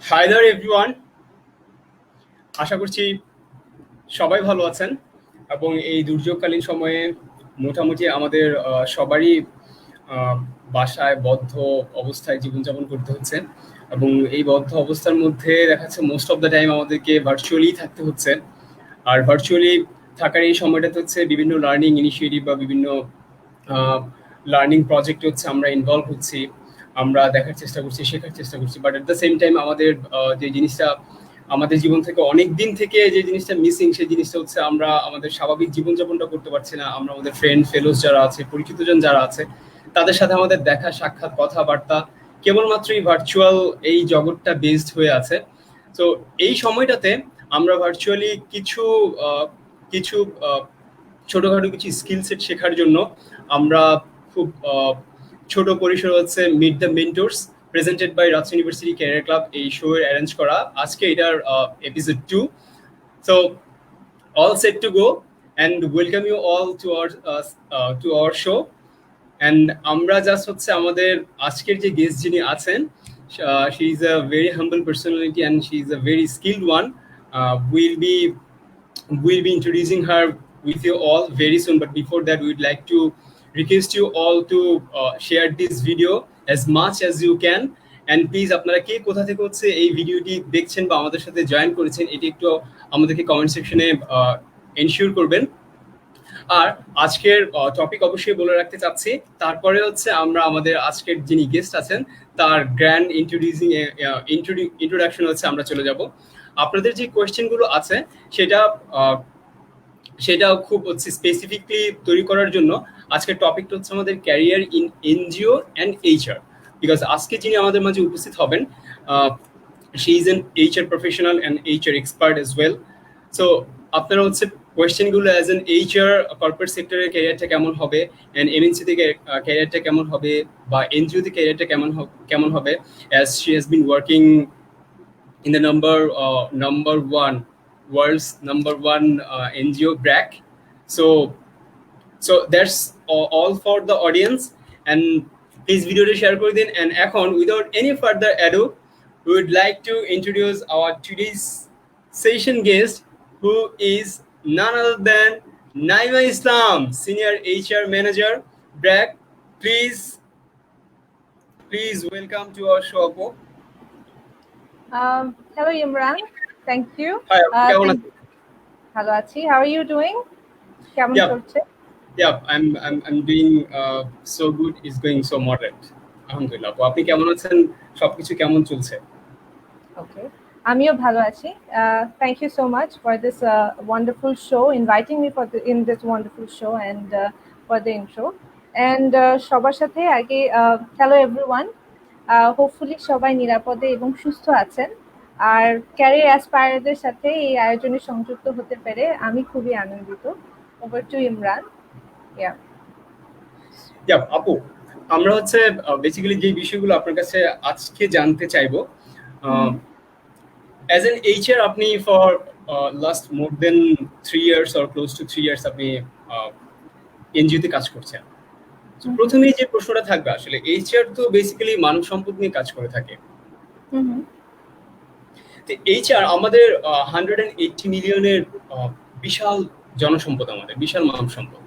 High there everyone, আশা করছি সবাই ভালো আছেন এবং এই দুর্যোগকালীন সময়ে মোটামুটি আমাদের সবারই আহ, বাসায় বদ্ধ অবস্থায় জীবনযাপন করতে হচ্ছে এবং এই বদ্ধ অবস্থার মধ্যে দেখা যাচ্ছে মোস্ট অফ দ্য টাইম আমাদেরকে ভার্চুয়ালি থাকতে হচ্ছে। আর ভার্চুয়ালি থাকার এই সময়টাতে হচ্ছে বিভিন্ন লার্নিং ইনিশিয়েটিভ বা বিভিন্ন লার্নিং প্রজেক্ট হচ্ছে আমরা ইনভলভ হচ্ছি, আমরা দেখার চেষ্টা করছি, শেখার চেষ্টা করছি। But at the same time আমাদের যে জিনিসটা আমাদের জীবন থেকে অনেক দিন থেকে যে জিনিসটা মিসিং, সেই জিনিসটা হচ্ছে আমরা আমাদের স্বাভাবিক জীবনযাপনটা করতে পারছি না। আমরা আমাদের ফ্রেন্ড ফেলোস যারা আছে, পরিচিতজন যারা আছে, তাদের সাথে আমাদের দেখা সাক্ষাৎ কথাবার্তা কেবলমাত্রই ভার্চুয়াল এই জগৎটা বেসড হয়ে আছে। তো এই সময়টাতে আমরা ভার্চুয়ালি কিছু কিছু ছোটখাটো কিছু স্কিল সেট শেখার জন্য আমরা খুব ছোট পরিসর হচ্ছে meet the mentors presented by Rajshahi university career club এই শো এর অ্যারেঞ্জ করা। আজকে এটার episode 2। So all set to go and welcome you all to our show. And আমরা জাস্ট হচ্ছে আমাদের আজকের যে গেস্ট যিনি আছেন, she is a very humble personality and she is a very skilled one. We'll be introducing her with you all very soon, but before that we'd like to request you all to share this video as much as you can. And please আপনারা কে কোথা থেকে হচ্ছে এই ভিডিওটি দেখছেন বা আমাদের সাথে জয়েন করেছেন, এটি একটু আমাদেরকে কমেন্ট সেকশনে এনশিওর করবেন। আর আজকের টপিক অবশ্যই বলে রাখতে চাচ্ছি, তারপরে হচ্ছে আমরা আমাদের আজকের যিনি গেস্ট আছেন তার গ্র্যান্ড ইন্ট্রোডাকশন হচ্ছে আমরা চলে যাব। আপনাদের যে কোয়েশ্চেনগুলো আছে সেটা সেটা খুব হচ্ছে স্পেসিফিকলি তৈরি করার জন্য আজকের টপিকটা হচ্ছে আমাদের career in NGO and HR. Because আজকে যিনি আমাদের মাঝে উপস্থিত হবেন, she is an HR professional and HR expert as well. So আপনারা হচ্ছে কোয়েশ্চেনগুলো অ্যাজ এন এইচআর কর্পোরেট সেক্টরের ক্যারিয়ারটা কেমন হবে, অ্যান্ড এমএনসি থেকে ক্যারিয়ারটা কেমন হবে, বা এনজিওতে ক্যারিয়ারটা কেমন হবে, as she has been working in the number one world's number one NGO BRAC. So that's all for the audience, and please video to share করে দিন। and এখন without any further ado we would like to introduce our today's session guest, who is none other than Naima Islam, Senior HR Manager, BRAC. Please welcome to our show, Apu. Hello Imran, thank you. Hi, কেমন আছেন? ভালো আছি। How are you doing? কেমন চলছে? Yeah, I'm doing so good. It's going so moderate. আলহামদুলিল্লাহ। আপনি কেমন আছেন? সবকিছু কেমন চলছে? Okay, আমিও ভালো আছি। Thank you so much for this wonderful show, inviting me in this wonderful show and for the intro. And সবার সাথে আগে hello everyone. হোপফুলি সবাই নিরাপদে এবং সুস্থ আছেন। আর ক্যারিয়ার অ্যাসপায়ারদের সাথে এই আয়োজনে সংযুক্ত হতে পেরে আমি খুবই আনন্দিত। Over to Imran. আপু, আমরা হচ্ছে বেসিক্যালি যে বিষয়গুলো আপনার কাছে আজকে জানতে চাইবো, অ্যাজ এন এইচআর আপনি for last more than 3 years or close to 3 years আপনি এনজিওতে কাজ করছেন। প্রথমেই যে প্রশ্নটা থাকবে, আসলে এইচআর তো বেসিক্যালি মানব সম্পদ নিয়ে কাজ করে থাকে। তো এইচআর আমাদের 180 মিলিয়নের বিশাল জনসম্পদ, আমাদের বিশাল মানব সম্পদ।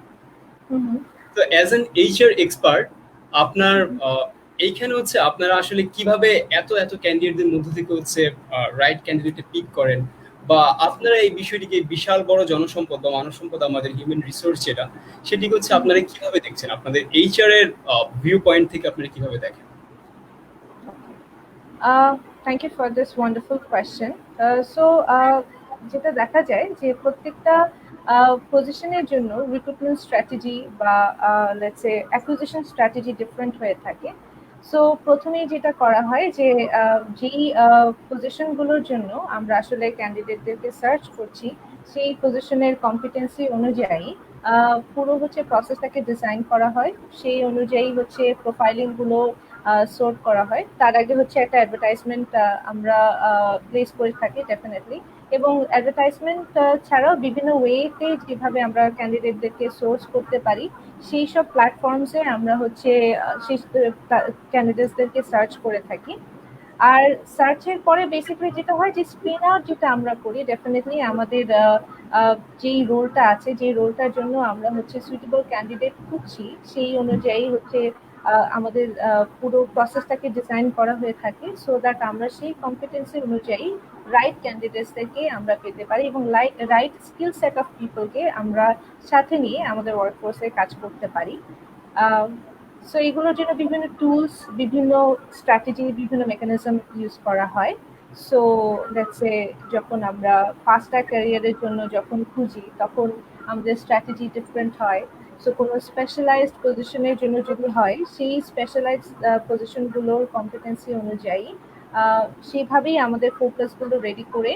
তো অ্যাজ এন এইচআর এক্সপার্ট আপনার এইখানে হচ্ছে আপনারা আসলে কিভাবে এত এত ক্যান্ডিডেটদের মধ্যে থেকে হচ্ছে রাইট ক্যান্ডিডেটকে পিক করেন, বা আপনারা এই বিষয়টিকে বিশাল বড় জনসম্পদ বা মানব সম্পদ, আমাদের হিউম্যান রিসোর্স যেটা, সেটিকে হচ্ছে আপনারা কিভাবে দেখছেন, আপনাদের এইচআর এর ভিউ পয়েন্ট থেকে আপনারা কিভাবে দেখেন? Thank you for this wonderful question. So যেটা দেখা যায় যে প্রত্যেকটা পজিশনের জন্য রিক্রুটমেন্ট স্ট্র্যাটেজি বা let's say acquisition strategy different হয়ে থাকে। সো প্রথমেই যেটা করা হয় যে যেই পজিশনগুলোর জন্য আমরা আসলে ক্যান্ডিডেটদেরকে সার্চ করছি, সেই পজিশনের কম্পিটেন্সি অনুযায়ী পুরো হচ্ছে প্রসেসটাকে ডিজাইন করা হয়। সেই অনুযায়ী হচ্ছে প্রোফাইলিংগুলো সোর্ট করা হয়। তার আগে হচ্ছে একটা অ্যাডভার্টাইজমেন্ট আমরা প্লেস করে থাকি ডেফিনেটলি, এবং অ্যাডভার্টাইজমেন্ট ছাড়াও বিভিন্ন ওয়েতে যেভাবে আমরা ক্যান্ডিডেটদেরকে সোর্স করতে পারি, সেই সব প্ল্যাটফর্মসে আমরা হচ্ছে সেই ক্যান্ডিডেটসদেরকে সার্চ করে থাকি। আর সার্চের পরে বেসিক্যালি যেটা হয় যে স্ক্রিন আউট যেটা আমরা করি ডেফিনেটলি আমাদের যেই রোলটা আছে যে রোলটার জন্য আমরা হচ্ছে সুইটেবল ক্যান্ডিডেট খুঁজছি সেই অনুযায়ী হচ্ছে আমাদের পুরো প্রসেসটাকে ডিজাইন করা হয়ে থাকে সো দ্যাট আমরা সেই কম্পিটেন্সি অনুযায়ী রাইট ক্যান্ডিডেটসদেরকে আমরা পেতে পারি এবং রাইট স্কিল সেট অফ পিপলকে আমরা সাথে নিয়ে আমাদের ওয়ার্কফোর্সে কাজ করতে পারি। সো এগুলোর জন্য বিভিন্ন টুলস, বিভিন্ন স্ট্র্যাটেজি, বিভিন্ন মেকানিজম ইউজ করা হয়। সো লেটস সে যখন আমরা ফাস্টার ক্যারিয়ারের জন্য যখন খুঁজি তখন আমাদের স্ট্র্যাটেজি ডিফারেন্ট হয়। সো কোনো স্পেশালাইজড পজিশনের জন্য যদি হয় সেই স্পেশালাইজড পজিশনগুলোর কম্পিটেন্সি অনুযায়ী সেইভাবেই আমাদের ফোকাসগুলো রেডি করে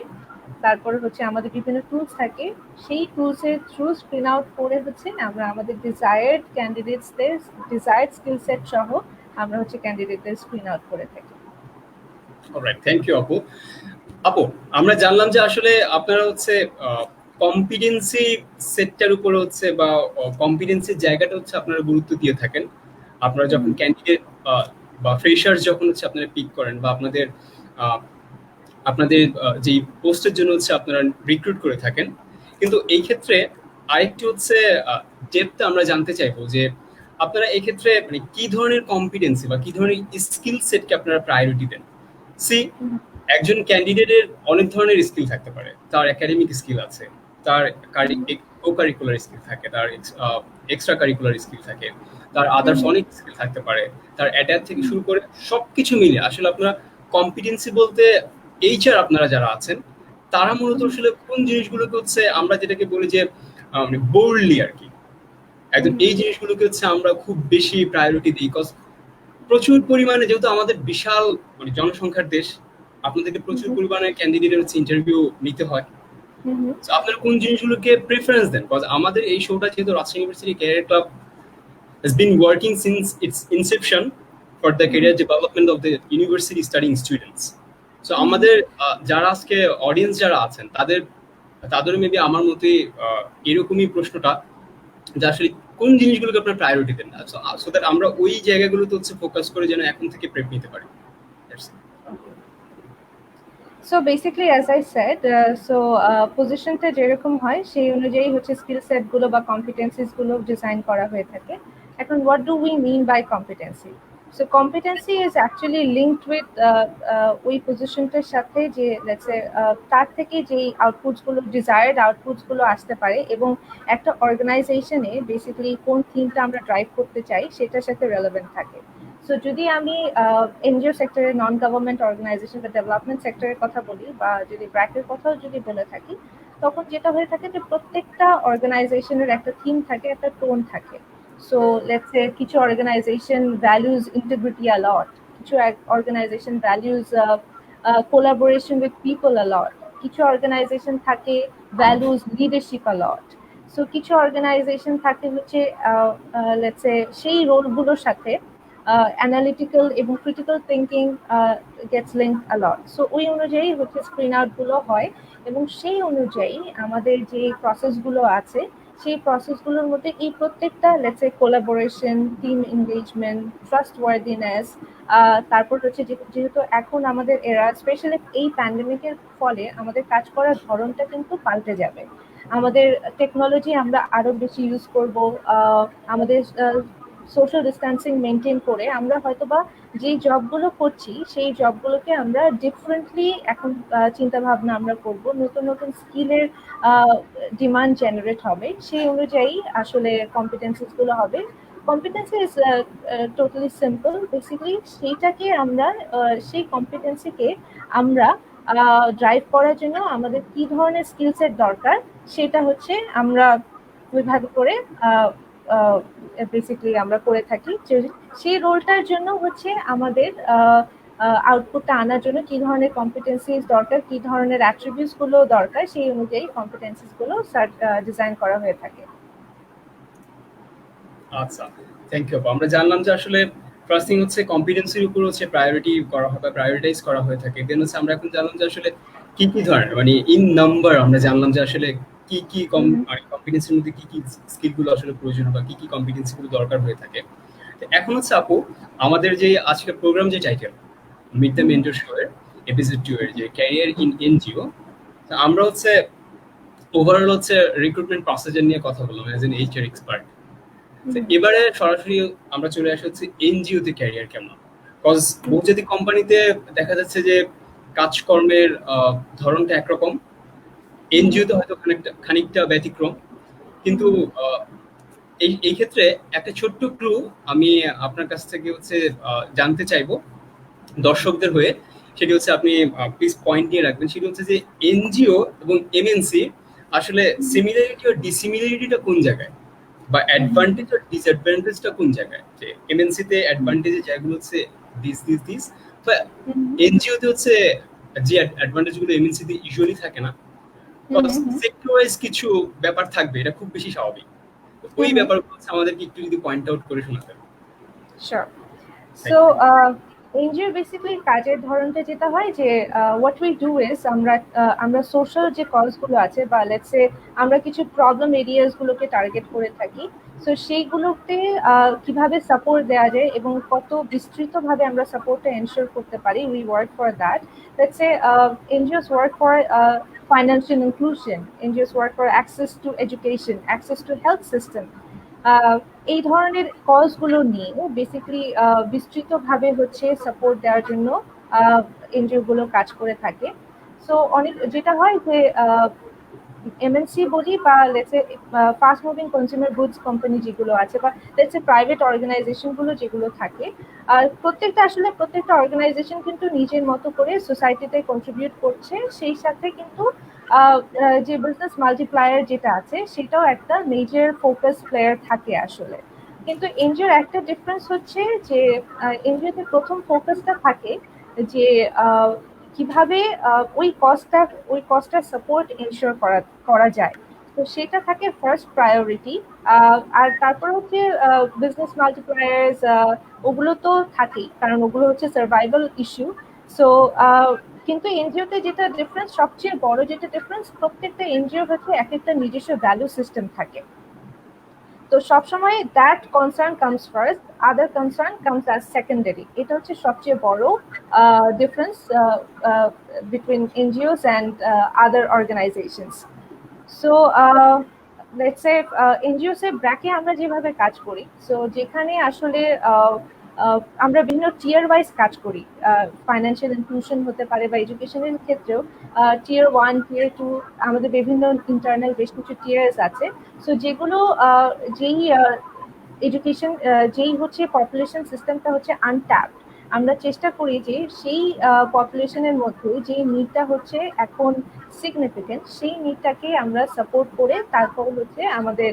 তারপরে হচ্ছে আমাদের বিভিন্ন টুলস থাকে সেই টুলসের থ্রু স্ক্রিন আউট করে হচ্ছে আমরা আমাদের ডিজায়ার্ড ক্যান্ডিডেটসদের ডিজায়ার্ড স্কিল সেট সহ আমরা হচ্ছে ক্যান্ডিডেটদের স্ক্রিন আউট করে থাকি। অলরাইট, থ্যাংক ইউ আপু। আপু, আমরা জানলাম যে আসলে আপনারা হচ্ছে কম্পিটেন্সি সেটটার উপর হচ্ছে বা কম্পিটেন্সির জায়গাটা হচ্ছে আপনারা গুরুত্ব দিয়ে থাকেন। আপনারা যখন ক্যান্ডিডেট বা ফ্রেশার যখন হচ্ছে আপনারা পিক করেন বা আপনাদের আপনাদের যেই পোস্টের জন্য হচ্ছে আপনারা রিক্রুট করে থাকেন, কিন্তু এই ক্ষেত্রে আরেকটি হচ্ছে ডেপথে আমরা জানতে চাইবো যে আপনারা এই ক্ষেত্রে মানে কি ধরনের কম্পিটেন্সি বা কি ধরনের স্কিল সেটকে আপনারা প্রায়োরিটি দেন? সি, একজন ক্যান্ডিডেটের অনেক ধরনের স্কিল থাকতে পারে। তার একাডেমিক স্কিল আছে, তার কো কারিকুলার স্কিল থাকে, তার এক্সট্রা কারিকুলার স্কিল থাকে, তার আদার্স অনেক স্কিল থাকতে পারে, তার অ্যাটাচ থেকে শুরু করে সবকিছু মিলে আসলে আপনারা কম্পিটেন্সি বলতে এইচআর আপনারা যারা আছেন তারা মূলত আসলে কোন জিনিসগুলোকে হচ্ছে আমরা যেটাকে বলি যে মানে বোল্ডলি আর কি একদম এই জিনিসগুলোকে হচ্ছে আমরা খুব বেশি প্রায়োরিটি দিই, বিকজ প্রচুর পরিমাণে যেহেতু আমাদের বিশাল মানে জনসংখ্যার দেশ, আপনাদেরকে প্রচুর পরিমাণে ক্যান্ডিডেটের হচ্ছে ইন্টারভিউ নিতে হয়। তো আপনারা কোন জিনিসগুলোকে প্রেফারেন্স দেন? বিকজ আমাদের এই শোটা যেহেতু Rajshahi university career club has been working since its inception for the career development of the university studying students. So আমাদের যারা আজকে অডিয়েন্স যারা আছেন তাদের মেবি আমার মতে এরকমই প্রশ্নটা যে আসলে কোন জিনিসগুলোকে আপনার প্রায়োরিটি দেন, সো দ্যাট আমরা ওই জায়গাগুলোতে হচ্ছে ফোকাস করে যেন এখন থেকে প্রেপ নিতে পারি। So basically as I said পজিশনটা যেরকম হয় সেই অনুযায়ী হচ্ছে স্কিল সেটগুলো বা কম্পিটেন্সিসগুলো ডিজাইন করা হয়ে থাকে। এখন what do we mean by competency? So competency is actually linked with ওই পজিশনটার সাথে যে লেটসে তার থেকে যেই আউটপুটসগুলো ডিজায়ার্ড আউটপুটসগুলো আসতে পারে এবং একটা অর্গানাইজেশনে বেসিক্যালি কোন থিমটা আমরা ড্রাইভ করতে চাই সেটার সাথে রেলেভেন্ট থাকে। সো যদি আমি এনজিও সেক্টরে নন গভর্নমেন্ট অর্গানাইজেশন বা ডেভেলপমেন্ট সেক্টরের কথা বলি বা যদি ব্র্যাকের কথাও যদি বলে থাকি তখন যেটা হয়ে থাকে যে প্রত্যেকটা অর্গানাইজেশনের একটা থিম থাকে, একটা টোন থাকে। সো লেটস সে কিছু organization values integrity a lot, কিছু organization values collaboration with people a lot, কিছু অর্গানাইজেশন থাকে values leadership a lot. So কিছু অর্গানাইজেশন থাকে হচ্ছে লেটস সে সেই রোলগুলোর সাথে অ্যানালিটিক্যাল এবং critical thinking gets linked a lot. So ওই অনুযায়ী হচ্ছে স্ক্রিন আউটগুলো হয় এবং সেই অনুযায়ী আমাদের যে প্রসেসগুলো আছে সেই প্রসেসগুলোর মধ্যে এই প্রত্যেকটা let's say collaboration, team engagement, trustworthiness, তারপর হচ্ছে যেহেতু এখন আমাদের এরা স্পেশালি এই প্যান্ডেমিকের ফলে আমাদের কাজ করার ধরনটা কিন্তু পাল্টে যাবে। আমাদের টেকনোলজি আমরা আরো বেশি ইউজ করব, আমাদের সোশ্যাল ডিস্ট্যান্সিং মেনটেন করে আমরা হয়তোবা যেই জবগুলো করছি সেই জবগুলোকে আমরা ডিফারেন্টলি এখন চিন্তা ভাবনা আমরা করব, নতুন নতুন স্কিলের ডিমান্ড জেনারেট হবে, সেই অনুযায়ী আসলে কম্পিটেন্সিসগুলো হবে। Competency is totally simple, basically সেইটাকে আমরা সেই কম্পিটেন্সিকে আমরা ড্রাইভ করার জন্য আমাদের কি ধরনের স্কিল সেট দরকার সেটা হচ্ছে আমরা ওইভাবে করে বেসিক্যালি আমরা করে থাকি। সেই রোলটার জন্য হচ্ছে আমাদের আউটপুটটা আনার জন্য কি ধরনের কম্পিটেন্সিস দরকার, কি ধরনের অ্যাট্রিবিউটস গুলো দরকার সেই অনুযায়ী কম্পিটেন্সিস গুলো ডিজাইন করা হয়ে থাকে। আচ্ছা, থ্যাংক ইউ। আমরা জানলাম যে আসলে ফার্স্ট থিং হচ্ছে কম্পিটেন্সির উপর হচ্ছে প্রায়োরিটি করা হয় বা প্রায়োরিটাইজ করা হয়ে থাকে। দেন হচ্ছে আমরা এখন জানলাম যে আসলে কি কি ধরনের মানে ইন নাম্বার আমরা জানলাম যে আসলে কি কি কম্পিটেন্সির মধ্যে কি কি স্কিলগুলো আসলে প্রয়োজন বা কি কি কম্পিটেন্সিগুলো দরকার হয়ে থাকে। এখন হচ্ছে আপু আমাদের যে আজকের প্রোগ্রাম যে title meet the mentor show এর এপিসোড 2 এর যে ক্যারিয়ার ইন এনজিও। আমরা হচ্ছে ওভারঅল হচ্ছে রিক্রুটমেন্ট প্রসেসর নিয়ে কথা বললাম অ্যাজ এন এইচআর এক্সপার্ট। এবারে সরাসরি আমরা চলে আসি হচ্ছে এনজিওতে ক্যারিয়ার কেমন, কজ বহুজাতিক কোম্পানিতে দেখা যাচ্ছে যে কাজকর্মের ধরনটা একরকম, এনজিওতে হয়তো খানিকটা ব্যতিক্রম। কিন্তু এই ক্ষেত্রে একটা ছোট্ট ক্লু আমি আপনার কাছ থেকে হচ্ছে জানতে চাইবো দর্শকদের হয়ে, সেটি হচ্ছে আপনি প্লিজ পয়েন্ট নিয়ে রাখবেন। সেটি হচ্ছে যে এনজিও এবং এমএনসি আসলে সিমিলারিটি ও ডিসিমিলারিটিটা কোন জায়গায়, বা অ্যাডভান্টেজ আর ডিসঅ্যাডভান্টেজটা কোন জায়গায়। যে এমএনসি তে অ্যাডভান্টেজ জায়গাগুলো হচ্ছে দিস, তো এনজিও তে হচ্ছে যে অ্যাডভান্টেজ গুলো এমএনসি তে ইউজুয়ালি থাকে না, সেক্টর ওয়াইজ কিছু ব্যাপার থাকবে, এটা খুব বেশি স্বাভাবিক। ওই ব্যাপারগুলো হচ্ছে আমাদেরকে একটু যদি পয়েন্ট আউট করে শোনাতেন। শিওর। সো এনজিও বেসিক্যালি কাজের ধরনটা যেটা হয় যে হোয়াট উই ডু ইজ আমরা সোশ্যাল যে কজগুলো আছে বা লেটস সে আমরা কিছু প্রবলেম এরিয়াস গুলোকে টার্গেট করে থাকি। সো সেইগুলোতে কিভাবে সাপোর্ট দেওয়া যায় এবং কত বিস্তৃতভাবে আমরা সাপোর্টটা এনশিওর করতে পারি, we work for that. Let's say NGOs work for financial inclusion, NGOs work for access to education, access to health system. এই ধরনের কজগুলো নিয়ে বেসিক্যালি বিস্তৃতভাবে হচ্ছে সাপোর্ট দেওয়ার জন্য এনজিও গুলো কাজ করে থাকে। সো অনেক যেটা হয় যে এমএনসি বলি বা let's say fast moving consumer goods company যেগুলো আছে বা লেটস সে প্রাইভেট অর্গানাইজেশন গুলো যেগুলো থাকে, প্রত্যেকটা অর্গানাইজেশন কিন্তু নিজের মতো করে সোসাইটিতে কন্ট্রিবিউট করছে। সেই সাথে কিন্তু যে বিজনেস মাল্টিপ্লায়ার যেটা আছে সেটাও একটা মেজর ফোকাস প্লেয়ার থাকে আসলে। কিন্তু এনজিওর একটা ডিফারেন্স হচ্ছে যে এনজিওতে প্রথম ফোকাসটা থাকে যে কিভাবে ওই কস্টটা সাপোর্ট এনশিওর করা যায়, তো সেটা থাকে ফার্স্ট প্রায়োরিটি। আর তারপর হচ্ছে বিজনেস মাল্টিপ্লায়ার্স, ওগুলো তো থাকেই, কারণ ওগুলো হচ্ছে সার্ভাইভাল ইস্যু। সো কিন্তু এনজিওতে যেটা ডিফারেন্স, সবচেয়ে বড় যেটা ডিফারেন্স, প্রত্যেকটা এনজিও হচ্ছে এক একটা নিজস্ব ভ্যালু সিস্টেম থাকে। তো সবসময় that concern comes first, other concern comes as secondary. এটা হচ্ছে সবচেয়ে বড় difference between NGOs and other organisations. So let's say NGOs এর ব্র্যাকে আমরা যেভাবে কাজ করি, সো যেখানে আসলে আমরা বিভিন্ন টিয়ার ওয়াইজ কাজ করি। ফাইন্যান্সিয়াল ইনক্লুশন হতে পারে বা এডুকেশনের ক্ষেত্রেও টিয়ার 1, টিয়ার 2, আমাদের বিভিন্ন ইন্টারনাল বেশ কিছু টিয়ার্স আছে। সো যেগুলো যেই এডুকেশন যেই হচ্ছে পপুলেশন সিস্টেমটা হচ্ছে আনট্যাপড, আমরা চেষ্টা করি যে সেই পপুলেশনের মধ্যে যে নিডটা হচ্ছে এখন সিগনিফিকেন্ট, সেই নিডটাকে আমরা সাপোর্ট করে তারপর হচ্ছে আমাদের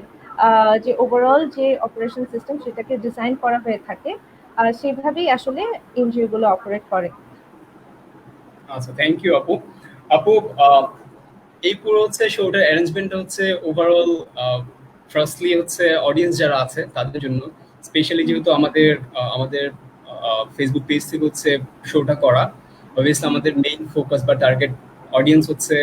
যে ওভারঅল যে অপারেশন সিস্টেম সেটাকে ডিজাইন করা হয়ে থাকে, সেভাবেই আসলে এনজিও গুলো অপারেট করে। আচ্ছা, থ্যাংক ইউ আপু। আপু, এই পুরো হচ্ছে শোটার অ্যারেঞ্জমেন্টটা হচ্ছে ওভারঅল ফার্স্টলি হচ্ছে অডিয়েন্স যারা আছে তাদের জন্য, স্পেশালি যেহেতু আমাদের ফেসবুক পেজ থেকে হচ্ছে শোটা করা, অবভিয়াসলি আমাদের মেইন ফোকাস বা টার্গেট অডিয়েন্স হচ্ছে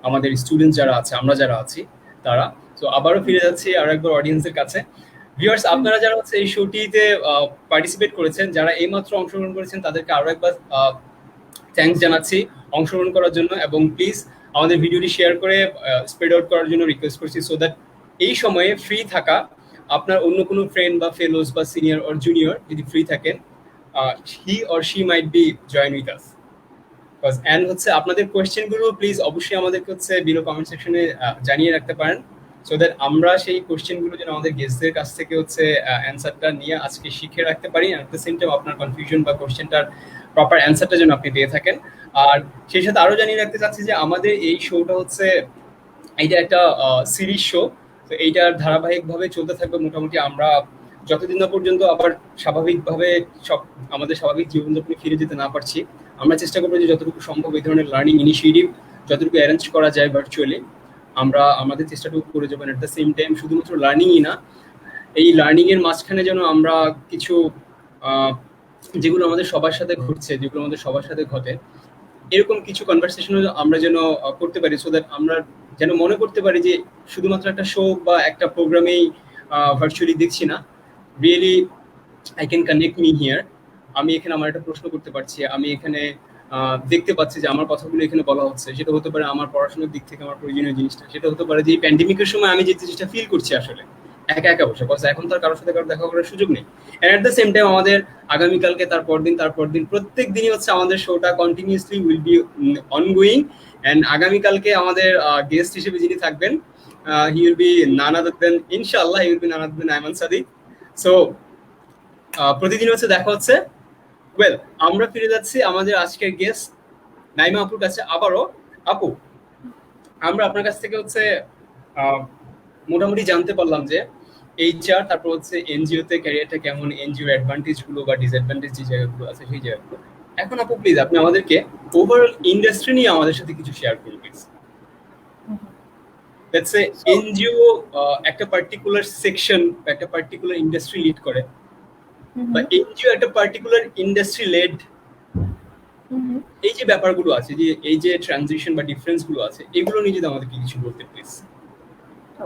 আমাদের স্টুডেন্ট যারা আছে, আমরা যারা আছি তারা। তো আবারও ফিরে যাচ্ছি আর একবার অডিয়েন্সের কাছে। ভিউয়ার্স, আপনারা যারা হচ্ছে এই শোটিতে পার্টিসিপেট করেছেন, যারা এইমাত্র অংশগ্রহণ করেছেন, তাদেরকে আরো একবার থ্যাঙ্কস জানাচ্ছি অংশগ্রহণ করার জন্য, এবং প্লিজ আমাদের ভিডিওটি শেয়ার করে স্প্রেড আউট করার জন্য রিকোয়েস্ট করছি, সো দ্যাট এই সময়ে ফ্রি থাকা আপনার অন্য কোনো ফ্রেন্ড বা ফেলোস বা সিনিয়র অর জুনিয়র যদি ফ্রি থাকেন, he or she might be join with us. And হচ্ছে আপনাদের কোয়েশ্চেনগুলো প্লিজ অবশ্যই আমাদেরকে হচ্ছে বিলো কমেন্ট সেকশনে জানিয়ে রাখতে পারেন, সো দ্যাট আমরা সেই কোয়েশ্চেনগুলো যেন আমাদের গেস্টদের কাছ থেকে হচ্ছে অ্যান্সারটা নিয়ে আজকে শিখে রাখতে পারি। অ্যাট দ্য সেম টাইম আপনার কনফিউশন বা কোয়েশ্চেনটার প্রপার অ্যান্সারটা যেন আপনি পেয়ে থাকেন। আর সেই সাথে আরো জানিয়ে রাখতে চাচ্ছি যে আমাদের এই শোটা হচ্ছে এইটা একটা সিরিজ শো, তো এইটার ধারাবাহিকভাবে চলতে থাকবে মোটামুটি আমরা যতদিন না পর্যন্ত আবার স্বাভাবিকভাবে সব আমাদের স্বাভাবিক জীবনযাপনে ফিরে যেতে না পারছি। আমরা চেষ্টা করবো যে যতটুকু সম্ভব এই ধরনের লার্নিং ইনিশিয়েটিভ যতটুকু অ্যারেঞ্জ করা যায় ভার্চুয়ালি আমরা আমাদের চেষ্টাটুকু করে যাবেন। এট দ্য সেম টাইম শুধুমাত্র লার্নিংই না, এই লার্নিং এর মাঝখানে যেন আমরা কিছু যেগুলো আমাদের সবার সাথে ঘটছে, যেগুলো আমাদের সবার সাথে ঘটে, এরকম কিছু কনভারসেশনও আমরা যেন করতে পারি, সো দ্যাট আমরা যেন মনে করতে পারি যে শুধুমাত্র একটা শো বা একটা প্রোগ্রামেই ভার্চুয়ালি দেখছি না, really I can connect me here. আমি এখানে আমার একটা প্রশ্ন করতে পারছি, আমি এখানে দেখতে পাচ্ছি যে আমার কথাগুলো এখানে বলা হচ্ছে, সেটা হতে পারে আমার পড়াশোনার দিক থেকে আমার প্রয়োজনীয় জিনিসটা, সেটা হতে পারে যে এই প্যান্ডেমিকের সময় আমি যে জিনিসটা ফিল করছি আসলে একা একা বসে, কজ এখন তার কারোর সাথে কারো দেখা করার সুযোগ নেই। And at the same time আমাদের আগামীকালকে তারপর দিন প্রত্যেক দিনই হচ্ছে আমাদের শোটা continuously will be ongoing. And আগামীকালকে আমাদের গেস্ট হিসেবে যিনি থাকবেন, হি will be none other than, ইনশাআল্লাহ he will be none other than Aiman Sadiq. So প্রতিদিন হচ্ছে দেখা হচ্ছে। ওয়েল, আমরা ফিরে যাচ্ছি আমাদের আজকের গেস্ট নাইমা আপুর কাছে আবারও। আপু, আমরা আপনার কাছ থেকে হচ্ছে মোটামুটি জানতে পারলাম যে এইচআর, তারপর হচ্ছে এনজিও তে ক্যারিয়ারটা কেমন, এনজিওর অ্যাডভান্টেজ গুলো বা ডিসঅ্যাডভান্টেজ যে জায়গাগুলো আছে সেই জায়গাগুলো। এখন আপু প্লিজ আপনি আমাদেরকে ওভারঅল ইন্ডাস্ট্রি নিয়ে আমাদের সাথে কিছু শেয়ার করুন প্লিজ। লেটস সে এনজিও একটা পার্টিকুলার সেকশন বা একটা পার্টিকুলার ইন্ডাস্ট্রি লিড করে, বা এনজিও একটা পার্টিকুলার ইন্ডাস্ট্রি লেড, এই যে ব্যাপারগুলো আছে, যে এই যে ট্রানজিশন বা ডিফারেন্স গুলো আছে, এগুলো নিয়ে যদি আমাদেরকে কিছু বলতে প্লিজ।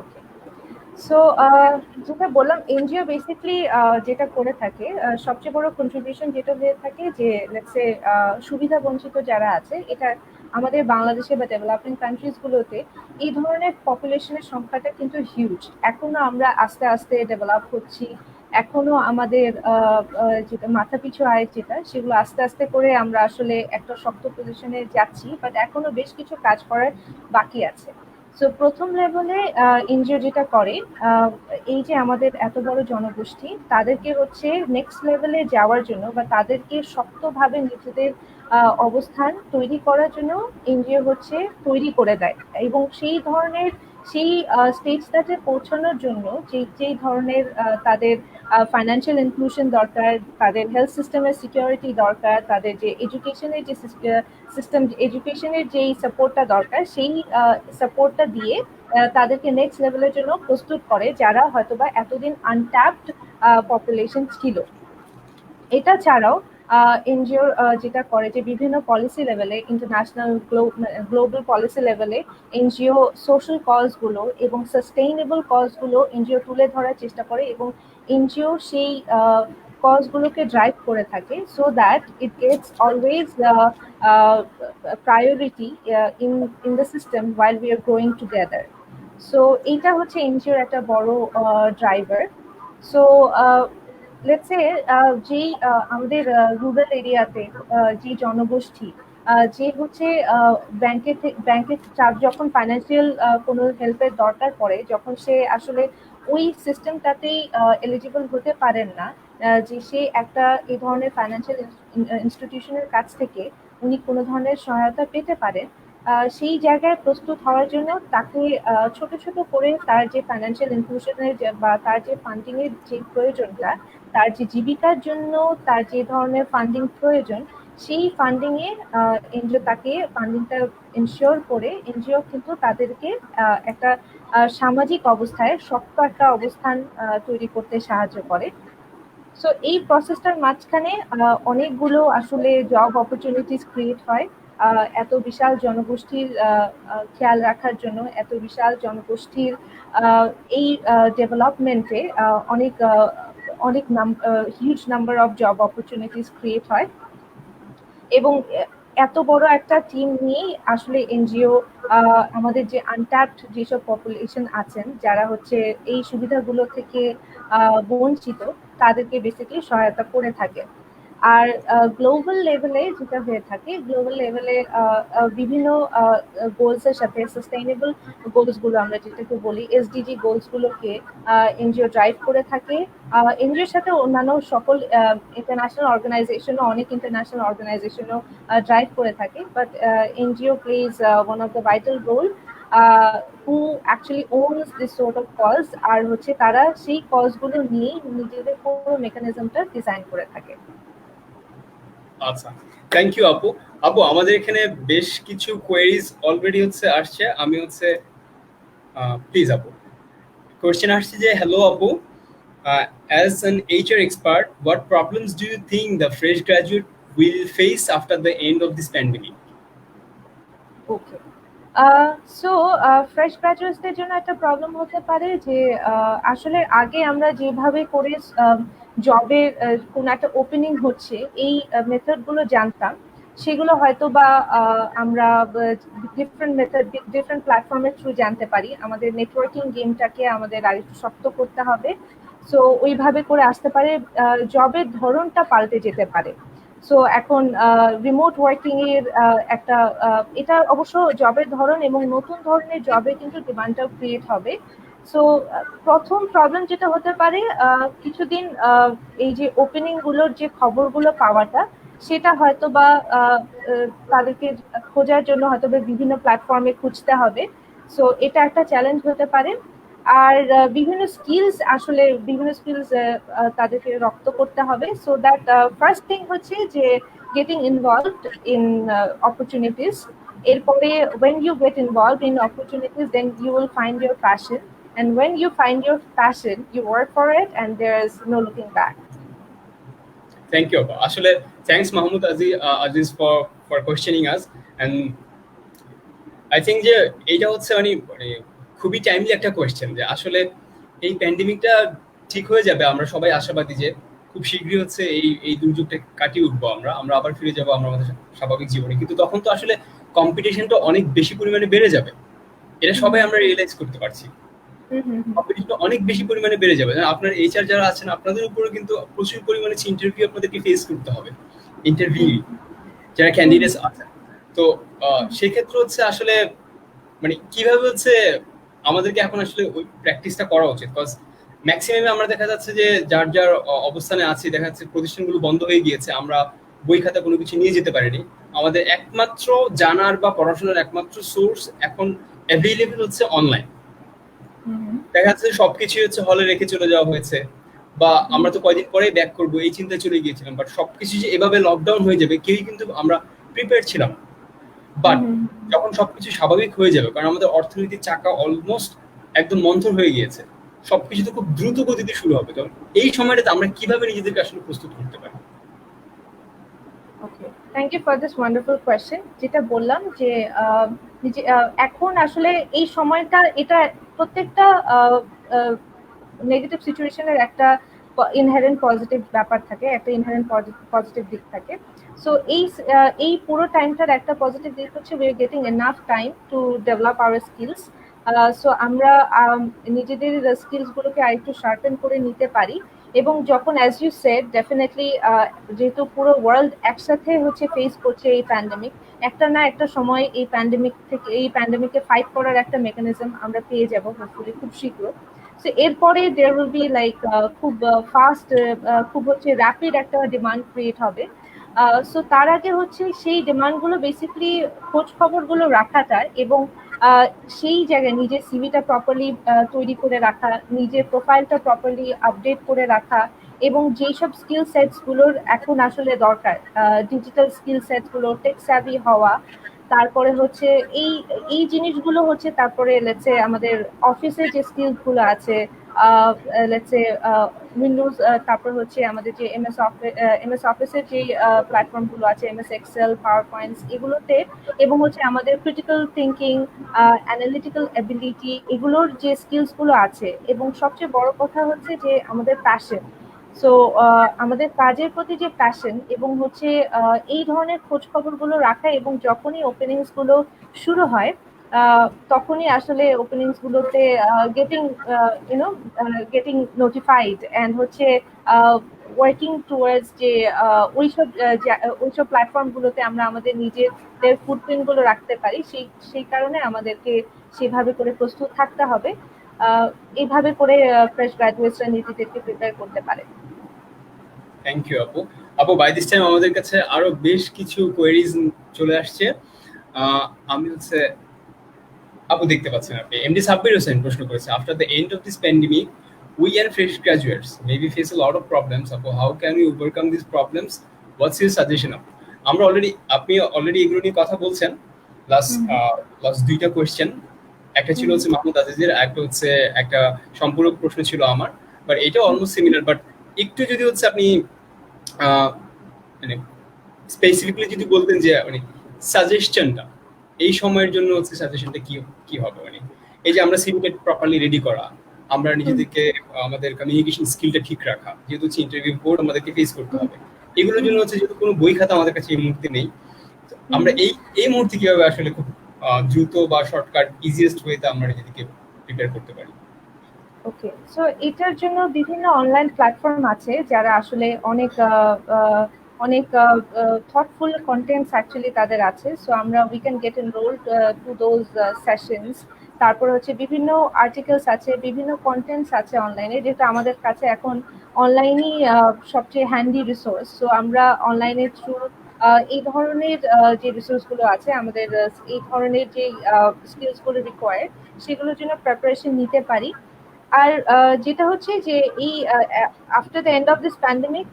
ওকে, সো যেটা বললাম, এনজিও বেসিক্যালি যেটা করে থাকে, সবচেয়ে বড় কন্ট্রিবিউশন যেটা হয়ে থাকে যে লেটস সে সুবিধা বঞ্চিত যারা আছে, এটা আমাদের বাংলাদেশে বা ডেভেলপিং কান্ট্রিজ গুলোতে এই ধরনের পপুলেশনের সংখ্যাটা কিন্তু হিউজ। এখনো আমরা আস্তে আস্তে ডেভেলপ হচ্ছি, এখনো আমাদের যেটা মাথা পিছু আয় যেটা, সেগুলো আস্তে আস্তে করে আমরা আসলে একটা শক্ত পজিশনে যাচ্ছি, বাট এখনো বেশ কিছু কাজ করার বাকি আছে। সো প্রথম লেভেলে এনজিও যেটা করে, এই যে আমাদের এত বড় জনগোষ্ঠী, তাদেরকে হচ্ছে নেক্সট লেভেলে যাওয়ার জন্য বা তাদেরকে শক্তভাবে নিজেদের অবস্থান তৈরি করার জন্য এনজিও হচ্ছে তৈরি করে দেয়, এবং সেই স্টেজটাতে পৌঁছানোর জন্য যেই ধরনের তাদের ফাইন্যান্সিয়াল ইনক্লুশন দরকার, তাদের হেলথ সিস্টেমের সিকিউরিটি দরকার, তাদের যে এডুকেশনের যে সিস্টেম, এডুকেশনের যেই সাপোর্টটা দরকার, সেই সাপোর্টটা দিয়ে তাদেরকে নেক্সট লেভেলের জন্য প্রস্তুত করে, যারা হয়তোবা এতদিন আনট্যাপড পপুলেশন ছিল। এটা ছাড়াও এনজিও যেটা করে যে বিভিন্ন পলিসি লেভেলে, ইন্টারন্যাশনাল গ্লোবাল পলিসি লেভেলে এনজিও সোশ্যাল কজগুলো এবং সাস্টেইনেবল কজগুলো এনজিও তুলে ধরার চেষ্টা করে, এবং এনজিও সেই কজগুলোকে ড্রাইভ করে থাকে, so that it gets always priority in the system while we are growing together. So এইটা হচ্ছে এনজিওর একটা বড় ড্রাইভার। সো লেটস সে যেই আমাদের রুরাল এরিয়াতে যে জনগোষ্ঠী, যে হচ্ছে ব্যাংকে যখন ফাইন্যান্সিয়াল কোনো হেল্পের দরকার পড়ে, যখন সে আসলে ওই সিস্টেমটাতেই এলিজিবল হতে পারেন না, যে সে একটা এই ধরনের ফাইন্যান্সিয়াল ইনস্টিটিউশনের কাছ থেকে উনি কোনো ধরনের সহায়তা পেতে পারেন, সেই জায়গায় প্রস্তুত হওয়ার জন্য তাকে ছোট ছোট করে তার যে ফাইন্যান্সিয়াল ইনক্লুশনের বা তার যে ফান্ডিং এর যে প্রয়োজনটা, তার যে জীবিকার জন্য তার যে ধরনের ফান্ডিং প্রয়োজন, সেই ফান্ডিং এ এনজিও তাকে ফান্ডিংটা ইনশিওর করে, এনজিও কিন্তু তাদেরকে একটা সামাজিক অবস্থায় শক্ত একটা অবস্থান তৈরি করতে সাহায্য করে। সো এই প্রসেসটার মাঝখানে অনেকগুলো আসলে জব অপরচুনিটিস ক্রিয়েট হয়, এত বিশাল জনগোষ্ঠীর খেয়াল রাখার জন্য, এত বিশাল জনগোষ্ঠীর এই ডেভেলপমেন্টে অনেক অনেক huge number of job opportunities create হয়, এবং এত বড় একটা টিম নিয়েই আসলে এনজিও আমাদের যে আনট্যাপড যেসব পপুলেশন আছেন, যারা হচ্ছে এই সুবিধাগুলো থেকে বঞ্চিত, তাদেরকে বেসিক্যালি সহায়তা করে থাকে। আর গ্লোবাল লেভেলে যেটা হয়ে থাকে, গ্লোবাল লেভেলে বিভিন্ন গোলস এর সাথে সাস্টেইনেবল গোলস গুলো আমরা যেটাকে বলি এসডিজি গোলস গুলোকে এনজিও ড্রাইভ করে থাকে। এনজিওর সাথে অন্যান্য সকল ইন্টারন্যাশনাল অর্গানাইজেশনও, অনেক ইন্টারন্যাশনাল অর্গানাইজেশনও ড্রাইভ করে থাকে, but NGO plays one of the vital role, who actually owns this sort of cause, আর হচ্ছে তারা সেই কজগুলো নিয়ে নিজেদের পুরো মেকানিজমটা ডিজাইন করে থাকে। আচ্ছা, থ্যাংক ইউ আপু। আপু, আমাদের এখানে বেশ কিছু কোয়েরিজ অলরেডি হচ্ছে আসছে, আমি হচ্ছে প্লিজ আপু, কোয়েশ্চেন আসছে যে হ্যালো আপু, as an HR expert, what problems do you think the fresh graduate will face after the end of this pandemic? Okay. So fresh গ্রাজুয়েটসদের জন্য একটা প্রবলেম হতে পারে যে আসলে আগে আমরা যেভাবে করে জবের কোন একটা ওপেনিং হচ্ছে এই মেথড গুলো জানতাম, সেগুলো হয়তো বা আমরা ডিফারেন্ট মেথড ডিফারেন্ট প্ল্যাটফর্মের থ্রু জানতে পারি। আমাদের নেটওয়ার্কিং গেমটাকে আমাদের আরেকটু শক্ত করতে হবে। সো ওইভাবে করে আসতে পারে, জবের ধরনটা পাল্টে যেতে পারে। সো এখন রিমোট ওয়ার্কিং এর একটা এটা অবশ্য জবের ধরন এবং নতুন ধরনের জবে কিন্তু ডিমান্ডটাও ক্রিয়েট হবে। সো প্রথম প্রবলেম যেটা হতে পারে কিছুদিন এই যে ওপেনিং গুলোর যে খবরগুলো পাওয়াটা, সেটা হয়তো বা তাদেরকে খোঁজার জন্য হয়তো বা বিভিন্ন প্ল্যাটফর্মে খুঁজতে হবে। সো এটা একটা চ্যালেঞ্জ হতে পারে। আর বিভিন্ন স্কিলস তাদেরকে রপ্ত করতে হবে। সো দ্যাট ফার্স্ট থিং হচ্ছে যে গেটিং ইনভলভড ইন অপরচুনিটিস। এরপরে when you get involved in opportunities, then you will find your passion, and when you find your passion, you work for it, and there is no looking back. Thank you আপা। আসলে thanks Mahmud Aziz for questioning us. And I think যে এইটা হচ্ছে মানে মানে খুবই timely একটা question যে আসলে এই প্যান্ডেমিকটা ঠিক হয়ে যাবে, আমরা সবাই আশাবাদী যে খুব শীঘ্রই হচ্ছে এই দুর্যোগটা কাটিয়ে উঠবো, আমরা আবার ফিরে যাবো আমরা আমাদের স্বাভাবিক জীবনে। কিন্তু তখন তো আসলে কম্পিটিশনটা অনেক বেশি পরিমাণে বেড়ে যাবে, এটা সবাই আমরা রিয়েলাইজ করতে পারছি। কম্পিটিশন অনেক বেশি পরিমাণে বেড়ে যাবে। আপনার এইচআর যারা আছেন আপনাদের উপরে কিন্তু প্রচুর পরিমাণে ইন্টারভিউ আপনাদেরকে ফেস করতে হবে, ইন্টারভিউ যারা ক্যান্ডিডেটস আছেন। তো সেক্ষেত্রে হচ্ছে আসলে মানে কিভাবে হচ্ছে আমাদেরকে এখন আসলে ওই প্র্যাকটিসটা করা উচিত? বিকজ ম্যাক্সিমামে আমরা দেখা যাচ্ছে যে যার যার অবস্থানে আছি, দেখা যাচ্ছে প্রতিষ্ঠানগুলো বন্ধ হয়ে গিয়েছে, আমরা বই খাতা কোনো কিছু নিয়ে যেতে পারিনি। আমাদের একমাত্র জানার বা পড়াশোনার একমাত্র সোর্স এখন অ্যাভেলেবল হচ্ছে অনলাইন। দেখা যাচ্ছে সবকিছু হচ্ছে হলে রেখে চলে যাওয়া হয়েছে, বা আমরা তো কয়দিন পরেই ব্যাক করবো এই চিন্তায় চলে গিয়েছিলাম। বাট সবকিছু যে এভাবে লকডাউন হয়ে যাবে কেউই কিন্তু আমরা প্রিপেয়ার ছিলাম। বাট যখন সবকিছু স্বাভাবিক হয়ে যাবে, কারণ আমাদের অর্থনীতির চাকা অলমোস্ট একদম মন্থর হয়ে গিয়েছে, সবকিছু তো খুব দ্রুত গতিতে শুরু হবে। তো এই সময়টাতে আমরা কিভাবে নিজেদেরকে আসলে প্রস্তুত করতে পারি? Okay, thank you for this wonderful question. যেটা বললাম যে এখন আসলে এই সময়টা এটা প্রত্যেকটা নেগেটিভ সিচুয়েশনের একটা ইনহেরেন্ট পজিটিভ ব্যাপার থাকে, একটা ইনহেরেন্ট পজিটিভ দিক থাকে। সো এই পুরো টাইমটার একটা পজিটিভ দিক হচ্ছে we are getting enough time to develop hour skills. So আমরা নিজেদের স্কিলস গুলোকে আরেকটু শার্পেন করে নিতে পারি। এবং যখন অ্যাজ ইউ সেড ডেফিনেটলি যেহেতু পুরো ওয়ার্ল্ড একসাথে হচ্ছে ফেস করছে এই প্যান্ডেমিক, একটা না একটা সময় এই প্যান্ডেমিককে ফাইট করার একটা মেকানিজম আমরা পেয়ে যাব হোপফুলি খুব শীঘ্র। সো এরপরে দেয়ার উইল বি লাইক খুব ফাস্ট, খুব হচ্ছে র্যাপিড একটা ডিমান্ড ক্রিয়েট হবে। সো তার আগে হচ্ছে সেই ডিমান্ডগুলো বেসিক্যালি খোঁজ খবরগুলো রাখাটা এবং সেই জায়গায় নিজের সিভিটা প্রপারলি তৈরি করে রাখা, নিজের প্রোফাইলটা প্রপারলি আপডেট করে রাখা, এবং যেই সব স্কিল সেটস গুলোর এখন আসলে দরকার, ডিজিটাল স্কিল সেটস গুলো, টেক স্যাভি হওয়া, তারপরে হচ্ছে এই এই জিনিসগুলো হচ্ছে, তারপরে লেটসে আমাদের অফিসে যে স্কিলস গুলো আছে, লেটসে উইন্ডোজ, তারপর হচ্ছে আমাদের যে এমএস অফিসের যে প্ল্যাটফর্ম গুলো আছে, এমএস এক্সেল, পাওয়ার পয়েন্টস, এগুলোতে, এবং হচ্ছে আমাদের ক্রিটিক্যাল থিঙ্কিং, অ্যানালিটিক্যাল এবিলিটি, এগুলোর যে স্কিলস গুলো আছে, এবং সবচেয়ে বড় কথা হচ্ছে যে আমাদের প্যাশন। সো আমাদের কাজের প্রতি যে প্যাশন এবং হচ্ছে এই ধরনের খোঁজ খবরগুলো রাখা, এবং যখনই ওপেনিংস গুলো শুরু হয় তখনই আসলে ওপেনিংস গুলোতে গেটিং নোটিফাইড অ্যান্ড হচ্ছে ওয়ার্কিং টুয়ার্ডস যে ওইসব প্ল্যাটফর্ম গুলোতে আমরা আমাদের নিজেদের ফুটপ্রিন্ট গুলো রাখতে পারি। সেই কারণে আমাদেরকে সেভাবে করে প্রস্তুত থাকতে হবে। এইভাবে করে ফ্রেশ গ্রাজুয়েটসরা নিজেদেরকে প্রিপেয়ার করতে পারে। থ্যাংক ইউ আপু। আপু বাই দিস টাইম আমাদের কাছে আরো বেশ কিছু কোয়েরিজ চলে আসছে। আমি হচ্ছে আপু দেখতে পাচ্ছেন আপনি এমডি সাব্বির হোসেন প্রশ্ন করেছে, after the end of this pandemic we and fresh graduates maybe face a lot of problems. How can we overcome these problems? What's your suggestion? আপনি অলরেডি এগুলো নিয়ে কথা বলছেন। লাস্ট দুইটা কোয়েশ্চেন, একটা ছিল হচ্ছে মাহমুদ আজিজের, একটা হচ্ছে একটা সম্পূরক প্রশ্ন ছিল আমার, বাট এটা অলমোস্ট সিমিলার। বাট একটু যদি হচ্ছে আপনি মানে স্পেসিফিকলি যদি বলতেন যে মানে সাজেশনটা এই সময়ের জন্য হচ্ছে সাজেশনটা কি কি হবে, মানে এই যে আমরা সিভিটা প্রপারলি রেডি করা, আমরা নিজেদেরকে আমাদের কমিউনিকেশন স্কিলটা ঠিক রাখা, যেহেতু হচ্ছে ইন্টারভিউ বোর্ড আমাদেরকে ফেস করতে হবে, এগুলোর জন্য হচ্ছে যেহেতু কোনো বই খাতা আমাদের কাছে এই মুহূর্তে নেই, আমরা এই মুহূর্তে কিভাবে আসলে খুব দ্রুত বা শর্টকাট ইজিয়েস্ট ওয়েতে আমরা নিজেদেরকে প্রিপেয়ার করতে পারি? ওকে, সো এটার জন্য বিভিন্ন অনলাইন প্ল্যাটফর্ম আছে যারা আসলে অনেক থটফুল কন্টেন্টস অ্যাকচুয়ালি তাদের আছে। সো আমরা we can get enrolled to those sessions. তারপর হচ্ছে বিভিন্ন আর্টিকেলস আছে, বিভিন্ন কন্টেন্টস আছে অনলাইনে, যেটা আমাদের কাছে এখন অনলাইনই সবচেয়ে হ্যান্ডি রিসোর্স। সো আমরা অনলাইনের থ্রু এই ধরনের যে রিসোর্সগুলো আছে আমাদের, এই ধরনের যে স্কিলসগুলো রিকোয়ার্ড, সেগুলোর জন্য প্রিপারেশন নিতে পারি। আর যেটা হচ্ছে যে এই after the end of this pandemic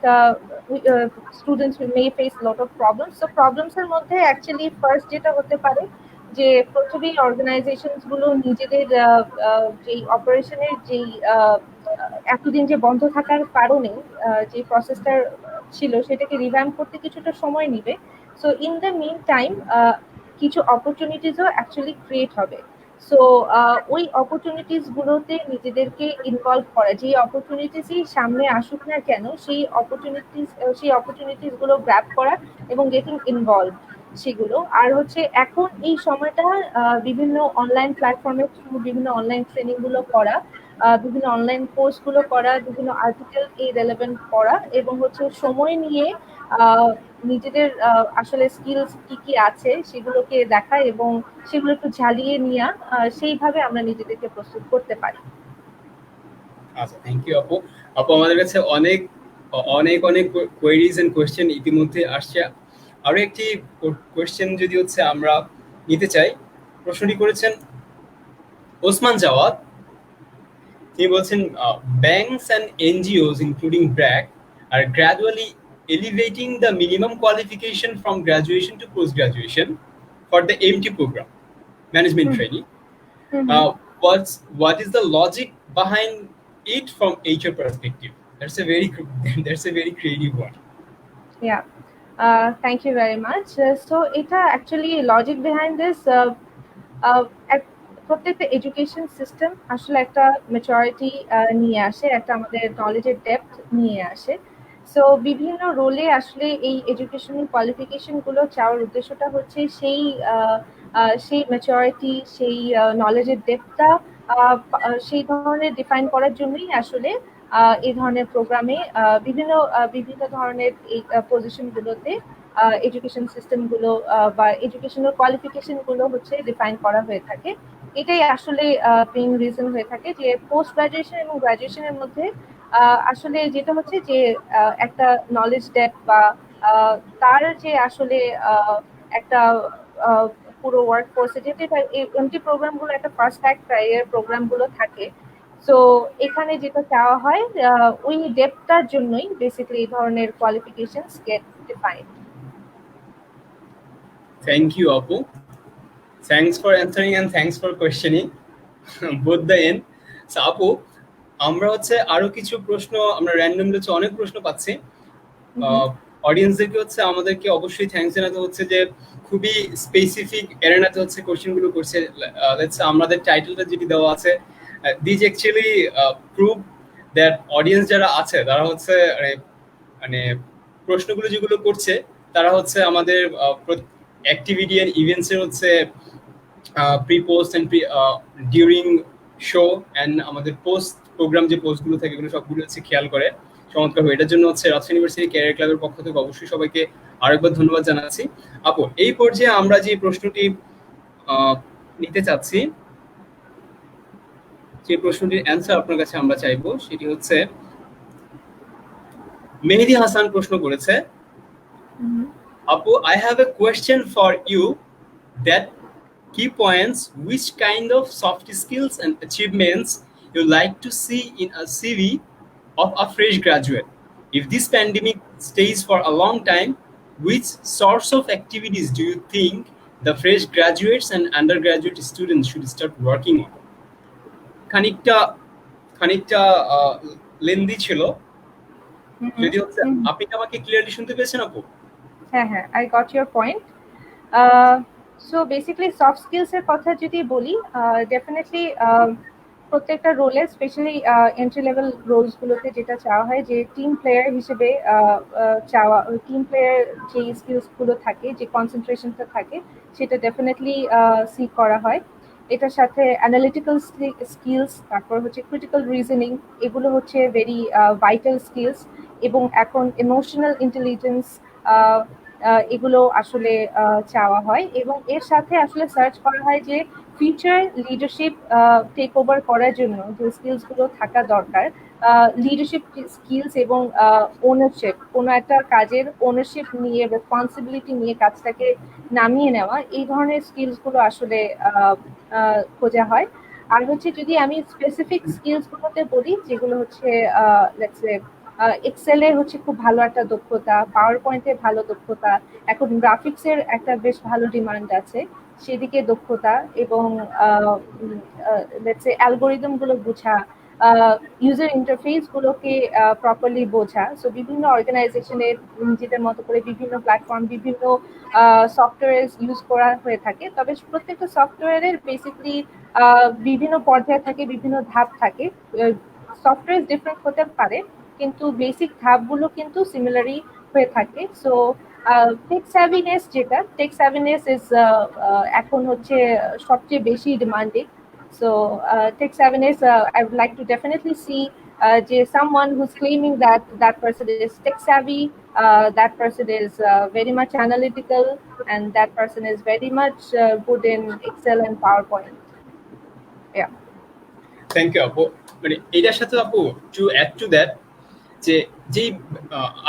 students May face lot of problems. তো প্রবলেমস এর মধ্যে অ্যাকচুয়ালি ফার্স্ট যেটা হতে পারে যে প্রথমেই অর্গানাইজেশনস গুলো নিজেদের যেই অপারেশনের যেই এতদিন যে বন্ধ থাকার কারণে যে প্রসেসটা ছিল সেটাকে রিভ্যাম্প করতে কিছুটা সময় নিবে। So in the mean time কিছু অপরচুনিটিসও অ্যাকচুয়ালি ক্রিয়েট হবে। সো ওই অপরচুনিটিস গুলোতে নিজেদেরকে ইনভলভ করা, যে অপরচুনিটিসই সামনে আসুক না কেন সেই অপরচুনিটিস গুলো গ্র্যাব করা এবং গেটিং ইনভলভ সেগুলো। আর হচ্ছে এখন এই সময়টা বিভিন্ন অনলাইন প্ল্যাটফর্মের থ্রু বিভিন্ন অনলাইন ট্রেনিং গুলো করা, বিভিন্ন অনলাইন কোর্স গুলো করা, বিভিন্ন আর্টিকেল এই রেলেভেন্ট পড়া, এবং হচ্ছে সময় নিয়ে নিজেদের আসলে স্কিলস কি কি আছে সেগুলোকে দেখা এবং সেগুলো একটু ঝালিয়ে নেওয়া, সেইভাবে আমরা নিজেদেরকে প্রস্তুত করতে পারি। আচ্ছা, থ্যাংক ইউ আপু। আপু, আমাদের কাছে অনেক অনেক অনেক কোয়েরিজ এন্ড কোয়েশ্চেন ইতিমধ্যে আসছে। আরো একটি কোয়েশ্চেন যদি হচ্ছে আমরা নিতে চাই, প্রশ্নটি করেছেন ওসমান জাওয়াদ। তিনি বলছেন banks and NGOs including BRAC are gradually elevating the minimum qualification from graduation to post graduation for the MT program, management training. What is the logic behind it from HR perspective? That's a very creative one. Yeah, thank you very much. So এটা actually logic behind this, প্রত্যেকটা education system আসলে একটা maturity নিয়ে আসে, একটা আমাদের নলেজের depth নিয়ে আসে। সো বিভিন্ন রোলে আসলে এই এডুকেশনাল কোয়ালিফিকেশন গুলো চাওয়ার উদ্দেশ্যটা হচ্ছে সেই ম্যাচুরিটি, সেই নলেজের ডেপথটা সেই ধরনের ডিফাইন করার জন্যই আসলে এই ধরনের প্রোগ্রামে বিভিন্ন ধরনের এই পজিশন গুলোতে এডুকেশন সিস্টেম গুলো বা এডুকেশনাল কোয়ালিফিকেশন গুলো হচ্ছে ডিফাইন করা হয়ে থাকে। এটাই আসলে মেইন রিজন হয়ে থাকে যে পোস্ট গ্রাজুয়েশন এবং গ্রাজুয়েশনের মধ্যে আসলে যেটা হচ্ছে যে একটা নলেজ ডেপথ বা তার যে আসলে একটা পুরো ওয়ার্ক ফোর্সে যেটা এমটি প্রোগ্রামগুলো একটা ফার্স্ট ক্যারিয়ার প্রোগ্রামগুলো থাকে। সো এখানে যেটা চাওয়া হয় ওই ডেপথটার জন্যই বেসিক্যালি এই ধরনের qualifications get defined. Thank you, Apu. Thanks for answering and thanks for questioning both the end. So, Apu, আমরা হচ্ছে আরো কিছু প্রশ্ন আমরা র্যান্ডমলি হচ্ছে অনেক প্রশ্ন পাচ্ছি। অডিয়েন্সদেরকে হচ্ছে আমাদেরকে অবশ্যই থ্যাঙ্কস জানাতে হচ্ছে যে খুবই স্পেসিফিক এরিনাতে হচ্ছে কোশ্চেনগুলো করছে। লেটস আমাদের টাইটেলটা যেটি দেওয়া আছে, this actually prove that audience যারা আছে তারা হচ্ছে মানে প্রশ্নগুলো যেগুলো করছে তারা হচ্ছে আমাদের অ্যাক্টিভিটি এন্ড ইভেন্টস এর হচ্ছে pre post and during show and আমাদের পোস্ট প্রোগ্রাম যে পোস্টগুলো থাকে এগুলো সবগুলো হচ্ছে খেয়াল করে চমৎকার হবে। এটার জন্য হচ্ছে রাজশাহী ইউনিভার্সিটি ক্যারিয়ার ক্লাবের পক্ষ থেকে অবশ্যই সবাইকে আরেকবার ধন্যবাদ জানাচ্ছি। আপু, এই পর্যায়ে আমরা যে প্রশ্নটি নিতে চাচ্ছি, যে প্রশ্নটির অ্যান্সার আপনার কাছে আমরা চাইবো, সেটি হচ্ছে মেহেদি হাসান প্রশ্ন করেছে, আপু, I have a question for you that key points which kind of soft skills and achievements you like to see in a CV of a fresh graduate. If this pandemic stays for a long time, which sorts of activities do you think the fresh graduates and undergraduate students should start working on? খানিকটা lengthy ছিল, যদি হচ্ছে আপনি আমাকে clearly শুনতে পেয়েছেন আপু? হ্যাঁ, I got your point. So basically soft skills এর কথা যদি বলি, ডেফিনেটলি প্রত্যেকটা রোলে, স্পেশালি এন্ট্রি লেভেল রোলস গুলোতে যেটা চাওয়া হয় যে টিম প্লেয়ার হিসেবে চাওয়া, টিম প্লেয়ার যে স্কিলস গুলো থাকে, যে কনসেন্ট্রেশনটা থাকে, সেটা ডেফিনেটলি সিক করা হয়। এটার সাথে অ্যানালিটিক্যাল স্কিলস, তারপর হচ্ছে ক্রিটিক্যাল রিজনিং, এগুলো হচ্ছে ভেরি ভাইটাল স্কিলস। এবং এখন ইমোশনাল ইন্টেলিজেন্স, এগুলো আসলে চাওয়া হয়। এবং এর সাথে আসলে সার্চ করা হয় যে ফিউচার লিডারশিপ টেক ওভার করার জন্য যে স্কিলস গুলো থাকা দরকার, লিডারশিপ স্কিলস এবং ওনারশিপ, কোনো একটা কাজের ওনারশিপ নিয়ে, রেসপন্সিবিলিটি নিয়ে কাজটাকে নামিয়ে নেওয়া, এই ধরনের স্কিলস গুলো আসলে খোঁজা হয়। আর হচ্ছে যদি আমি স্পেসিফিক স্কিলস গুলোতে বলি, যেগুলো হচ্ছে লেটস সে এক্সেলে হচ্ছে খুব ভালো একটা দক্ষতা, পাওয়ার পয়েন্টে ভালো দক্ষতা, এখন গ্রাফিক্সের একটা বেশ ভালো ডিমান্ড আছে, সেদিকে দক্ষতা, এবং লেটস সে অ্যালগোরিদম গুলো বোঝা, ইউজার ইন্টারফেস গুলোকে প্রপারলি বোঝা। সো বিভিন্ন অর্গানাইজেশনের নিজেদের মতো করে বিভিন্ন প্ল্যাটফর্ম, বিভিন্ন সফটওয়্যার ইউজ করা হয়ে থাকে, তবে প্রত্যেকটা সফটওয়্যারের বেসিকলি বিভিন্ন পর্যায়ে থাকে, বিভিন্ন ধাপ থাকে। সফটওয়্যার ডিফারেন্ট হতে পারে, কিন্তু বেসিক ধাপগুলো কিন্তু সিমিলারই হয়ে থাকে। সো টেক স্যাভিনেস, যেটা টেক স্যাভিনেস ইজ এখন হচ্ছে সবচেয়ে বেশি demanding. So tech savviness, I would like to definitely see someone who's claiming that that person is tech savvy, that person is very much analytical, and that person is very much good in Excel and PowerPoint. Yeah. Thank you আপু। মানে এটার সাথে আপু, to add to that, যে যেই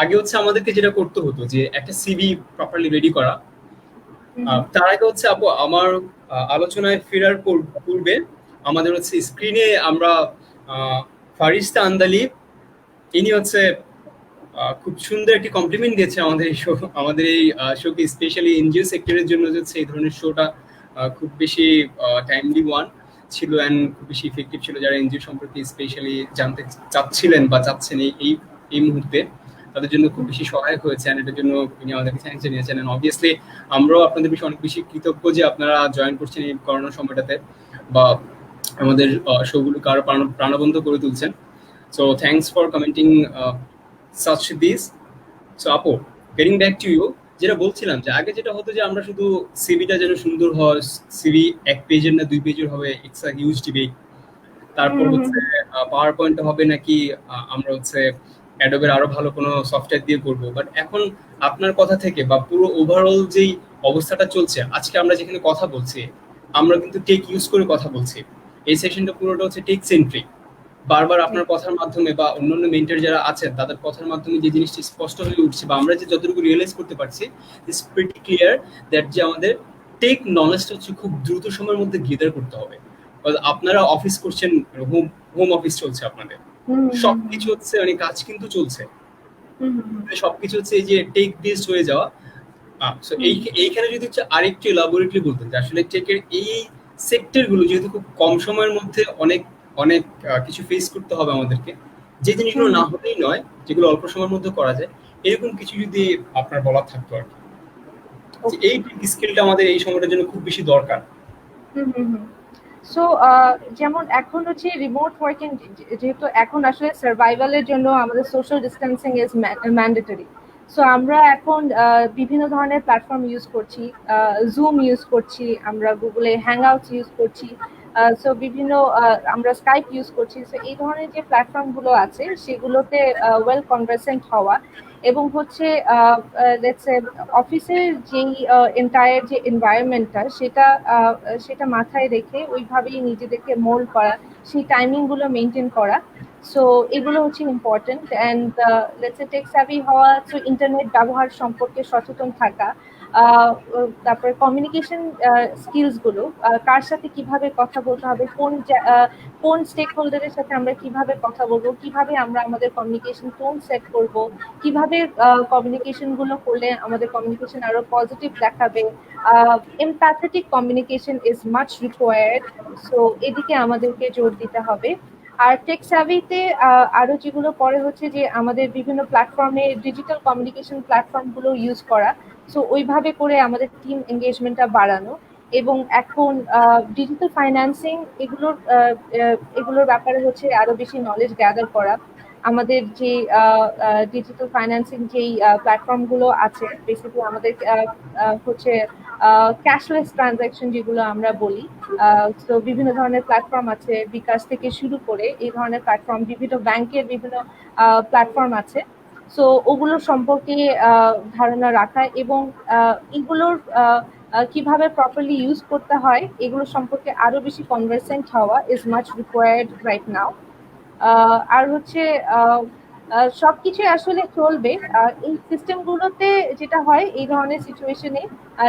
আগে হচ্ছে আমাদেরকে যেটা করতে হতো যে একটা সিভি প্রপারলি রেডি করা, তার আগে হচ্ছে আপু আমার আলোচনায় ফেরার পূর্বে আমাদের হচ্ছে স্ক্রিনে আমরা ফারিস্তা আন্দালি, ইনি হচ্ছে খুব সুন্দর একটি কমপ্লিমেন্ট দিয়েছে আমাদের এই শো, আমাদের এই শোকে, স্পেশালি এনজিও সেক্টরের জন্য হচ্ছে এই ধরনের শোটা খুব বেশি টাইমলি ওয়ান ছিল অ্যান্ড খুব বেশি ইফেক্টিভ ছিল। যারা এনজিও সম্পর্কে স্পেশালি জানতে চাচ্ছিলেন বা চাচ্ছেন এই এই মুহূর্তে, তাদের জন্য খুব বেশি সহায়ক হয়েছে, অ্যান্ড এটার জন্য তিনি আমাদেরকে থ্যাংকস জানিয়েছেন। অ্যান্ড অবভিয়াসলি আমরাও আপনাদের বিষয়ে অনেক বেশি কৃতজ্ঞ যে আপনারা জয়েন করছেন এই করোনার সময়টাতে, বা আমাদের শোগুলোকে আরো প্রাণবন্ত করে তুলছেন। So thanks for commenting such this. So আপু, গেটিং ব্যাক টু ইউ, যেটা বলছিলাম যে আগে যেটা হতো যে আমরা শুধু সিভিটা যেন সুন্দর হয়, সিভি এক পেজের না 2 পেজের হবে, ইটস আ হিউজ ডিবেট। তারপর হচ্ছে পাওয়ার পয়েন্ট হবে নাকি আমরা হচ্ছে অ্যাডোবের আরো ভালো কোনো সফটওয়্যার দিয়ে করব। বাট এখন আপনার কথা থেকে বা পুরো ওভারঅল যেই অবস্থাটা চলছে, আজকে আমরা যেখানে কথা বলছি, আমরা কিন্তু টেক ইউজ করে কথা বলছি। এই সেশনটা পুরোটা হচ্ছে টেক সেন্ট্রিক। বারবার আপনার কথার মাধ্যমে বা অন্যান্য মেন্টর যারা আছেন তাদের কথার মাধ্যমে যে জিনিসটি স্পষ্ট হয়ে উঠছে বা আমরা যে যতটুকু রিয়েলাইজ করতে পারছি, ইটস প্রিটি ক্লিয়ার দ্যাট যে আমাদের টেক নলেজটা হচ্ছে খুব দ্রুত সময়ের মধ্যে গেদার করতে হবে। আপনারা অফিস করছেন, হোম হোম অফিস চলছে আপনাদের, সবকিছু হচ্ছে মানে কাজ কিন্তু চলছে, সবকিছু হচ্ছে এই যে টেক বেসড হয়ে যাওয়া। এইখানে যদি হচ্ছে আরেকটু এলাবোরেটলি বলতেন যে আসলে টেকের এই সেক্টর গুলো যেহেতু খুব কম সময়ের মধ্যে অনেক অনেক কিছু ফেস করতে হবে আমাদেরকে, যে জিনিসগুলো না হতেই নয়, যেগুলো অল্প সময়ের মধ্যে করা যায়, এরকম কিছু যদি আপনার বলার থাকতো আর কি, এই স্কিলটা আমাদের এই সময়টার জন্য খুব বেশি দরকার। সো যেমন এখন হচ্ছে রিমোট ওয়ার্কিং, যেহেতু এখন আসলে সার্ভাইভালের জন্য আমাদের social distancing is mandatory. So আমরা এখন বিভিন্ন ধরনের প্ল্যাটফর্ম ইউজ করছি, জুম ইউজ করছি, আমরা গুগলে হ্যাংআউটস ইউজ করছি, সো বিভিন্ন আমরা স্কাইপ ইউজ করছি। সো এই ধরনের যে প্ল্যাটফর্মগুলো আছে সেগুলোতে ওয়েল কনভার্সেন্ট হওয়া, এবং হচ্ছে অফিসের যেই এন্টায়ার যে এনভায়রনমেন্টটা, সেটা মাথায় রেখে ওইভাবেই নিজেদেরকে মোল্ড করা, সেই টাইমিংগুলো মেনটেন করা। সো এগুলো হচ্ছে important. And let's say tech savvy হওয়া, সো ইন্টারনেট ব্যবহার সম্পর্কে সচেতন থাকা, তারপরে কমিউনিকেশন স্কিলস গুলো, কার সাথে কিভাবে কথা বলতে হবে, কোন স্টেক হোল্ডারের সাথে আমরা কিভাবে কথা বলবো, কিভাবে আমরা আমাদের কমিউনিকেশন টোন সেট করব, কিভাবে কমিউনিকেশন গুলো করলে আমাদের কমিউনিকেশন আরো পজিটিভ দেখাবে। Empathetic communication is much required. So এদিকে আমাদেরকে জোর দিতে হবে। আর টেক স্যাভিতে আরো যেগুলো পরে হচ্ছে যে আমাদের বিভিন্ন প্ল্যাটফর্মে ডিজিটাল কমিউনিকেশন প্ল্যাটফর্ম গুলো ইউজ করা, সো ওইভাবে করে আমাদের টিম এঙ্গেজমেন্টটা বাড়ানো, এবং এখন ডিজিটাল ফাইন্যান্সিং এগুলোর ব্যাপারে হচ্ছে আরো বেশি নলেজ গ্যাদার করা। আমাদের যে ডিজিটাল ফাইন্যান্সিং যেই প্ল্যাটফর্মগুলো আছে, বেসিক্যালি আমাদের হচ্ছে ক্যাশলেস ট্রানজাকশন যেগুলো আমরা বলি, তো বিভিন্ন ধরনের প্ল্যাটফর্ম আছে, বিকাশ থেকে শুরু করে এই ধরনের প্ল্যাটফর্ম, বিভিন্ন ব্যাংকের বিভিন্ন প্ল্যাটফর্ম আছে। সো ওগুলো সম্পর্কে ধারণা রাখা এবং এগুলোর কিভাবে প্রপারলি ইউজ করতে হয় এগুলো সম্পর্কে আরো বেশি কনভার্সেন্ট হওয়া is much required right now. আর হচ্ছে সবকিছু আসলে চলবে। এই সিস্টেমগুলোতে যেটা হয় এই ধরনের সিচুয়েশনে,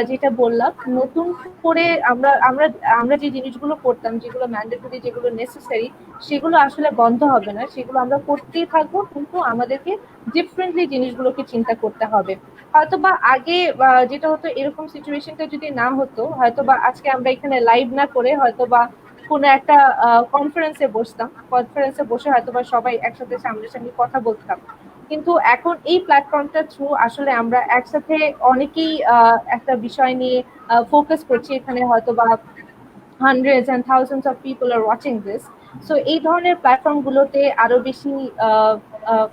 যেটা বললাম, নতুন করে আমরা আমরা আমরা যে জিনিসগুলো করতাম, যেগুলো ম্যান্ডেটরি, যেগুলো নেসেসারি, সেগুলো আসলে বন্ধ হবে না, সেগুলো আমরা করতেই থাকবো, কিন্তু আমাদেরকে ডিফারেন্টলি জিনিসগুলোকে চিন্তা করতে হবে। হয়তোবা আগে যেটা হতো, এরকম সিচুয়েশনটা যদি না হতো, হয়তোবা আজকে আমরা এখানে লাইভ না করে হয়তোবা কোনো একটা কনফারেন্সে বসে হয়তোবা সবাই একসাথে সামনাসামনি কথা বলতাম। কিন্তু এখন এই প্ল্যাটফর্মটার থ্রু আসলে আমরা একসাথে অনেকেই একটা বিষয় নিয়ে ফোকাস করছি, এখানে হয়তোবা hundreds and thousands of people are watching this. So এই ধরনের প্ল্যাটফর্মগুলোতে আরো বেশি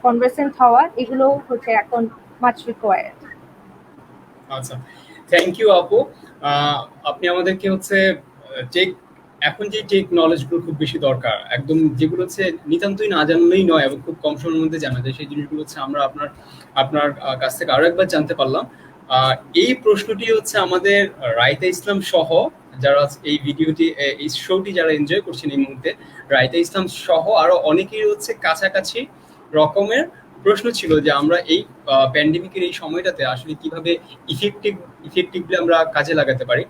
কনভার্সেন্ট হওয়া, এগুলো হচ্ছে এখন মাচ রিকোয়ার্ড। আচ্ছা, থ্যাংক ইউ আপু। আপনি আমাদেরকে হচ্ছে টেক, এখন যে টেক নলেজগুলো খুব বেশি দরকার, একদম যেগুলো হচ্ছে নিতান্তই না জানলেই নয় এবং খুব কম সময়ের মধ্যে জানা যায়, সেই জিনিসগুলো হচ্ছে আমরা আপনার আপনার কাছ থেকে আরো একবার জানতে পারলাম। এই প্রশ্নটি হচ্ছে আমাদের রাইতা ইসলাম সহ যারা এই ভিডিওটি, এই শোটি যারা এনজয় করছেন এই মুহূর্তে, রাইতা ইসলাম সহ আরো অনেকেই হচ্ছে কাছাকাছি রকমের প্রশ্ন ছিল যে আমরা এই প্যান্ডেমিকের এই সময়টাতে আসলে কিভাবে ইফেক্টিভলি আমরা কাজে লাগাতে পারি।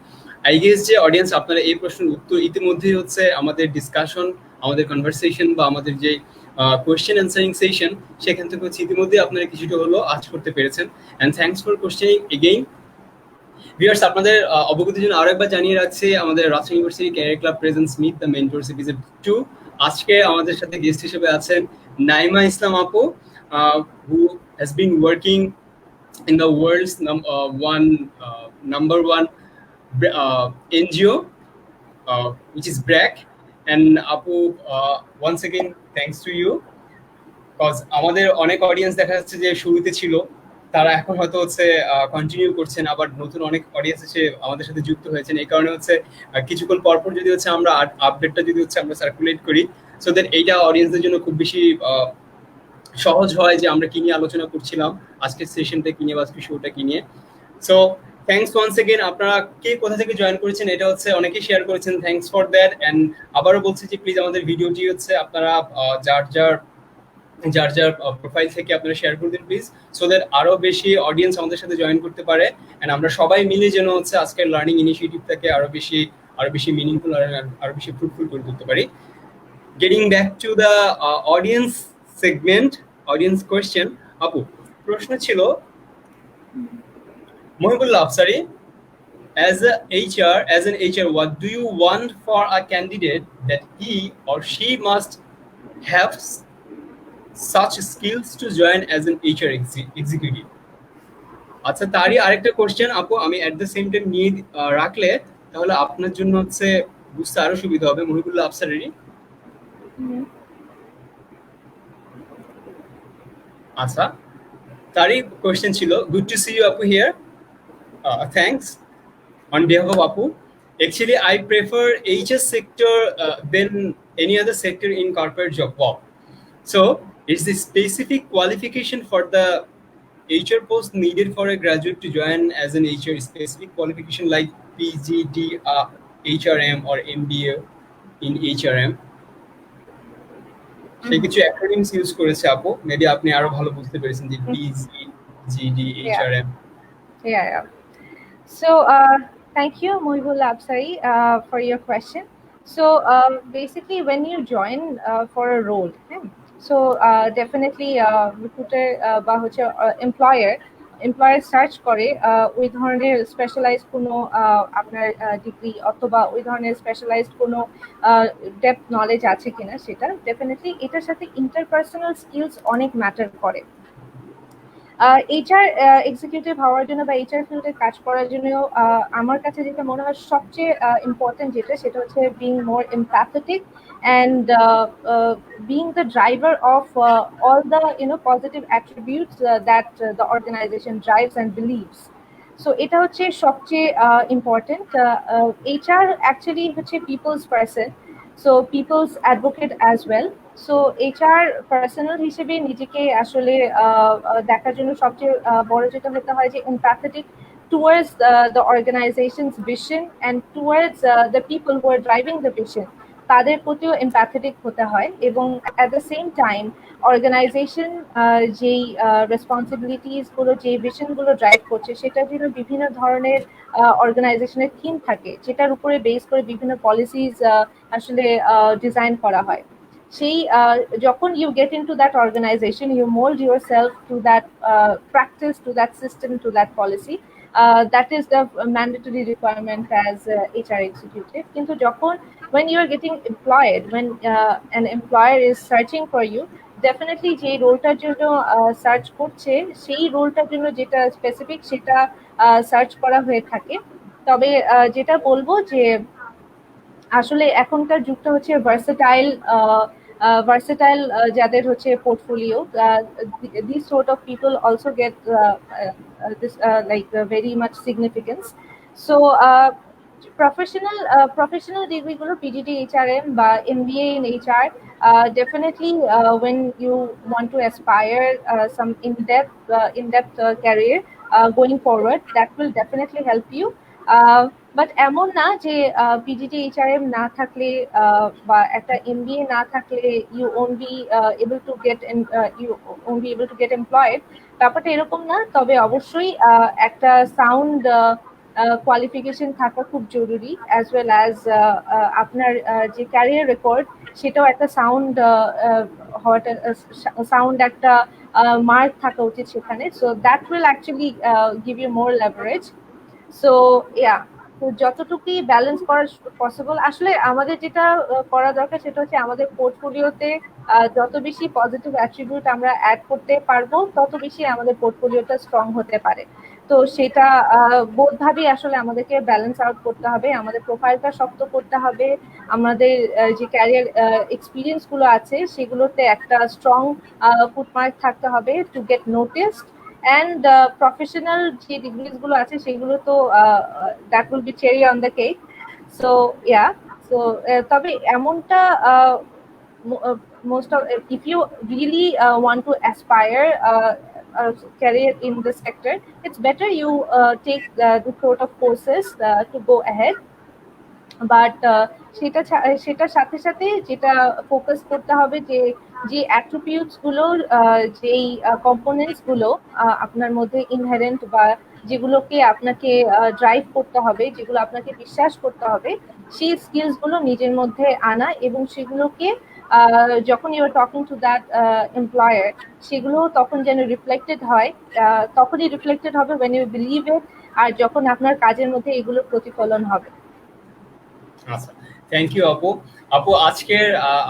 আই গেস যে অডিয়েন্স আপনারা এই প্রশ্নের উত্তর ইতিমধ্যেই হচ্ছে আমাদের ডিসকাশন, আমাদের কনভারসেশন বা আমাদের যে কোয়েশ্চেন অ্যান্সারিং সেশন, সেখান থেকে হচ্ছে ইতিমধ্যে আপনারা কিছুটা হলো আজ করতে পেরেছেন। And thanks for questioning again. Viewers, আপনাদের অবগতির জন্য আরো একবার জানিয়ে রাখছি, আমাদের Rajshahi university career club presents meet the mentors episode 2। আজকে আমাদের সাথে গেস্ট হিসেবে আছেন নাইমা ইসলাম আপু, who has been working in the world's number one NGO, which is BRAC. And Apu, once again, thanks to you, because আমাদের অনেক অডিয়েন্স দেখা যাচ্ছে যে শুরুতে ছিল, তারা এখন হয়তো হচ্ছে কন্টিনিউ করছেন, আবার নতুন অনেক অডিয়েন্স এসে আমাদের সাথে যুক্ত হয়েছেন। এই কারণে হচ্ছে কিছুক্ষণ পরপর যদি হচ্ছে আমরা আপডেটটা যদি হচ্ছে আমরা সার্কুলেট করি, সো দ্যাট এইটা অডিয়েন্সদের জন্য খুব বেশি সহজ হয় যে আমরা কি নিয়ে আলোচনা করছিলাম, আজকের সেশনটা কি নিয়ে বা আজকের শোটা কি নিয়ে। So thanks once again. আপনারা কে কোথা থেকে জয়েন করেছেন এটা হচ্ছে অনেকেই শেয়ার করেছেন, থ্যাংকস ফর দ্যাট। অ্যান্ড আবারও বলছি যে প্লিজ আমাদের ভিডিওটি হচ্ছে আপনারা যার যার প্রোফাইল থেকে আপনারা শেয়ার করে দিন প্লিজ, সো দ্যাট আরো বেশি অডিয়েন্স আমাদের সাথে জয়েন করতে পারে। এন্ড আমরা সবাই মিলে যেন হচ্ছে আজকের লার্নিং ইনিশিয়েটিভটাকে আরো বেশি মিনিংফুল আর আরো বেশি ফ্রুটফুল করে তুলতে পারি। Getting back to the audience segment, audience question. আপু, প্রশ্ন ছিল Mohibullah Afsari, as an HR, what do you want for a candidate that he or she must have such skills to join as an HR executive? আচ্ছা, তারই আরেকটা question আপু আমি এট the same time নিয়ে রাখলে তাহলে আপনার জন্য হচ্ছে বুঝতে আরো সুবিধা হবে। মহিবুল্লাহ আফসারি, আচ্ছা, তারই কোশ্চেন ছিল, গুড টু সি ইউ আপু here, thanks on behalf of Apu. Actually, I prefer HR sector than any other sector in corporate job. Wow. So, is the specific qualification for the HR post needed for a graduate to join as an HR? Specific qualification like PGD, HRM or MBA in HRM? সেই কিছু অ্যাক্রোনিমস use করেছে আপু, maybe আপনি আরো ভালো বুঝতে পেরেছেন যে PGD, HRM. Yeah. So, thank you, Mohibullah Absari, for your question. So, basically, when you join for a role, so definitely recruiter বা হচ্ছে employer সার্চ করে ওই ধরনের স্পেশালাইজড কোনো আপনার ডিগ্রি অথবা ওই ধরনের স্পেশালাইজড কোনো ডেপথ নলেজ আছে কিনা, সেটা ডেফিনেটলি এটার সাথে ইন্টারপার্সোনাল স্কিলস অনেক ম্যাটার করে। এইচআর এক্সিকিউটিভ হওয়ার জন্য বা এইচআর ফিল্ডে কাজ করার জন্য আমার কাছে যেটা মনে হয় সবচেয়ে ইম্পর্টেন্ট যেটা সেটা হচ্ছে being more empathetic and being the driver of all the positive attributes that the organization drives and believes. So এটা হচ্ছে সবচেয়ে ইম্পর্টেন্ট। এইচআর অ্যাকচুয়ালি হচ্ছে peoples person, so peoples advocate as well. So HR personal হিসেবে নিজেকে আসলে দেখার জন্য সবচেয়ে বড় যেটা হতে হয় যে empathetic towards the organization's vision and towards the people who are driving the vision, তাদের প্রতিও এমপ্যাথেটিক হতে হয়। এবং at the same time organisation যেই রেসপন্সিবিলিটিস গুলো, যে ভিশন গুলো ড্রাইভ করছে, সেটার জন্য বিভিন্ন ধরনের অর্গানাইজেশনের থিম থাকে, যেটার উপরে বেস করে বিভিন্ন পলিসিস আসলে ডিজাইন করা হয়। সেই যখন you get into that organisation, you mould yourself to that practice, to that system, to that policy. That is the mandatory requirement as HR executive. Kintu jokhon when you are getting employed, when an employer is searching for you, definitely je role tar jonno search korche সেই রোলটার জন্য যেটা specific সেটা search করা হয়ে থাকে। তবে যেটা বলবো যে আসলে এখনকার যুগটা হচ্ছে ভার্সেটাইল যাদের হচ্ছে portfolio, this sort of people also get this like very much significance. So professional degree গুলো PGD HRM বা MBA in HR, definitely when you want to aspire some in-depth career going forward, that will definitely help you. But এমন না যে PGT HRM না থাকলে বা একটা MBA না থাকলে you won't be able to get employed, ব্যাপারটা এরকম না। তবে অবশ্যই একটা সাউন্ড কোয়ালিফিকেশন থাকা খুব জরুরি, অ্যাজ ওয়েল অ্যাজ আপনার যে ক্যারিয়ার রেকর্ড সেটাও একটা সাউন্ড একটা মার্ক থাকা উচিত সেখানে। So that will actually give you more leverage. So yeah, তো যতটুকুই ব্যালেন্স করা পসিবল, আসলে আমাদের যেটা করা দরকার সেটা হচ্ছে আমাদের পোর্টফোলিওতে যত বেশি পজিটিভ অ্যাট্রিবিউট আমরা অ্যাড করতে পারবো, তত বেশি আমাদের পোর্টফোলিওটা স্ট্রং হতে পারে। তো সেটা বোধভাবেই আসলে আমাদেরকে ব্যালেন্স আউট করতে হবে, আমাদের প্রোফাইলটা শক্ত করতে হবে, আমাদের যে ক্যারিয়ার এক্সপিরিয়েন্স গুলো আছে সেগুলোতে একটা স্ট্রং ফুটমার্ক থাকতে হবে to get noticed. and professional যে ডিগ্রিজ গুলো আছে সেগুলো তো that will be cherry on the cake. So yeah, so তবে এমনটা most of, if you really want to aspire a career in this sector, it's better you take the sort of courses to go ahead. But সেটার সাথে সাথে যেটা focus করতে হবে যে যে অ্যাট্রিবিউটস গুলো, যেই কম্পোনেন্টস গুলো আপনার মধ্যে ইনহেরেন্ট বা যেগুলোকে আপনাকে ড্রাইভ করতে হবে, যেগুলো আপনাকে বিশ্বাস করতে হবে, সেই স্কিলস গুলো নিজের মধ্যে আনা, এবং সেগুলোকে যখন you are talking to that employer, সেগুলো তখন যেন রিফ্লেক্টেড হয়, তখনই রিফ্লেক্টেড হবে when you believe it, আর যখন আপনার কাজের মধ্যে এগুলো প্রতিফলন হবে। আচ্ছা, থ্যাংক ইউ আপু। আপু, আজকের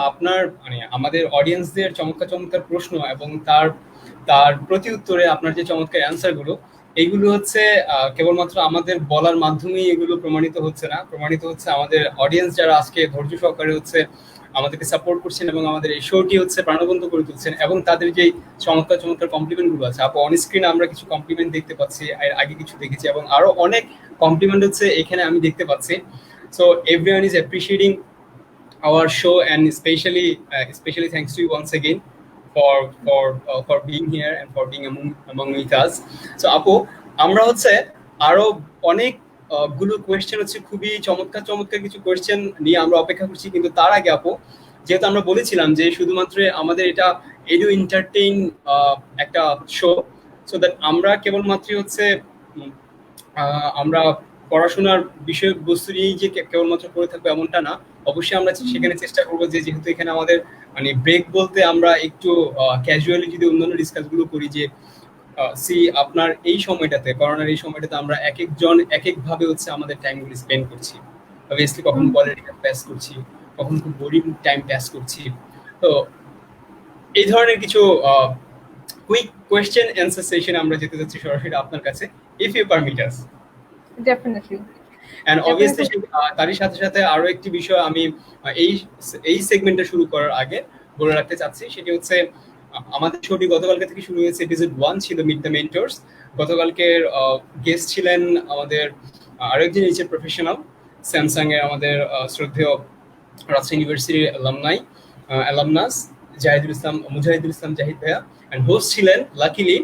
আপনার মানে আমাদের অডিয়েন্সদের চমৎকার চমৎকার প্রশ্ন এবং তার তার প্রতি উত্তরে আপনার যে চমৎকার অ্যান্সারগুলো, এইগুলো হচ্ছে কেবলমাত্র আমাদের বলার মাধ্যমেই এগুলো প্রমাণিত হচ্ছে না, প্রমাণিত হচ্ছে আমাদের অডিয়েন্স যারা আজকে ধৈর্য সহকারে হচ্ছে আমাদেরকে সাপোর্ট করছেন এবং আমাদের এই শোটি হচ্ছে প্রাণবন্ত করে তুলছেন, এবং তাদের যেই চমৎকার চমৎকার কমপ্লিমেন্টগুলো আছে। আপু, অন স্ক্রিনে আমরা কিছু কমপ্লিমেন্ট দেখতে পাচ্ছি, এর আগে কিছু দেখেছি, এবং আরো অনেক কমপ্লিমেন্ট হচ্ছে এখানে আমি দেখতে পাচ্ছি। So everyone is appreciating our show, and especially thanks to you once again for being here and for being among with us. So আপু, আমরা হচ্ছে আরো অনেক গুলো কোয়েশ্চেন হচ্ছে, খুবই চমৎকার চমৎকার কিছু কোয়েশ্চেন নিয়ে আমরা অপেক্ষা করছি। কিন্তু তার আগে আপু, যেহেতু আমরা বলেছিলাম যে শুধুমাত্র আমাদের এটা এডু এন্টারটেইন একটা শো, সো দ্যাট আমরা কেবলমাত্র হচ্ছে আমরা পড়াশোনার বিষয়বস্তু নিয়েই যে কেবলমাত্র করে থাকবো এমনটা না। অবশ্যই আমরা সেখানে চেষ্টা করবো যে, যেহেতু এখানে আমাদের মানে ব্রেক বলতে আমরা একটু ক্যাজুয়ালি যদি অন্যান্য ডিসকাসগুলো করি, যে আপনার এই সময়টাতে, করোনার এই সময়টাতে আমরা এক একজন এক একভাবে হচ্ছে আমাদের টাইমগুলো স্পেন্ড করছি। অবভিয়াসলি কখন পলিটিক্যাল পাস করছি, কখন খুব বোরিং টাইম পাস করছি। তো এই ধরনের কিছু কুইক কোয়েশ্চেন অ্যান্সার সেশনে আমরা যেতে যাচ্ছি সরাসরি আপনার কাছে, if you permit us. Definitely. And obviously তারই সাথে সাথে আরো একটি বিষয় আমি এই এই সেগমেন্টটা শুরু করার আগে বলে রাখতে চাচ্ছি, সেটি হচ্ছে আমাদের শোটি গতকালকে থেকে শুরু হয়েছে। এপিসোড 1 ছিল মিট দ্য মেন্টরস। গতকালকের গেস্ট ছিলেন আমাদের আরেকজন এইচআর প্রফেশনাল, স্যামসাং এর আমাদের শ্রদ্ধেয় রাজশাহী ইউনিভার্সিটির অ্যালামনাস মুজাহিদুল ইসলাম জাহিদ ভাইয়া। এন্ড হোস্ট ছিলেন লাকিলি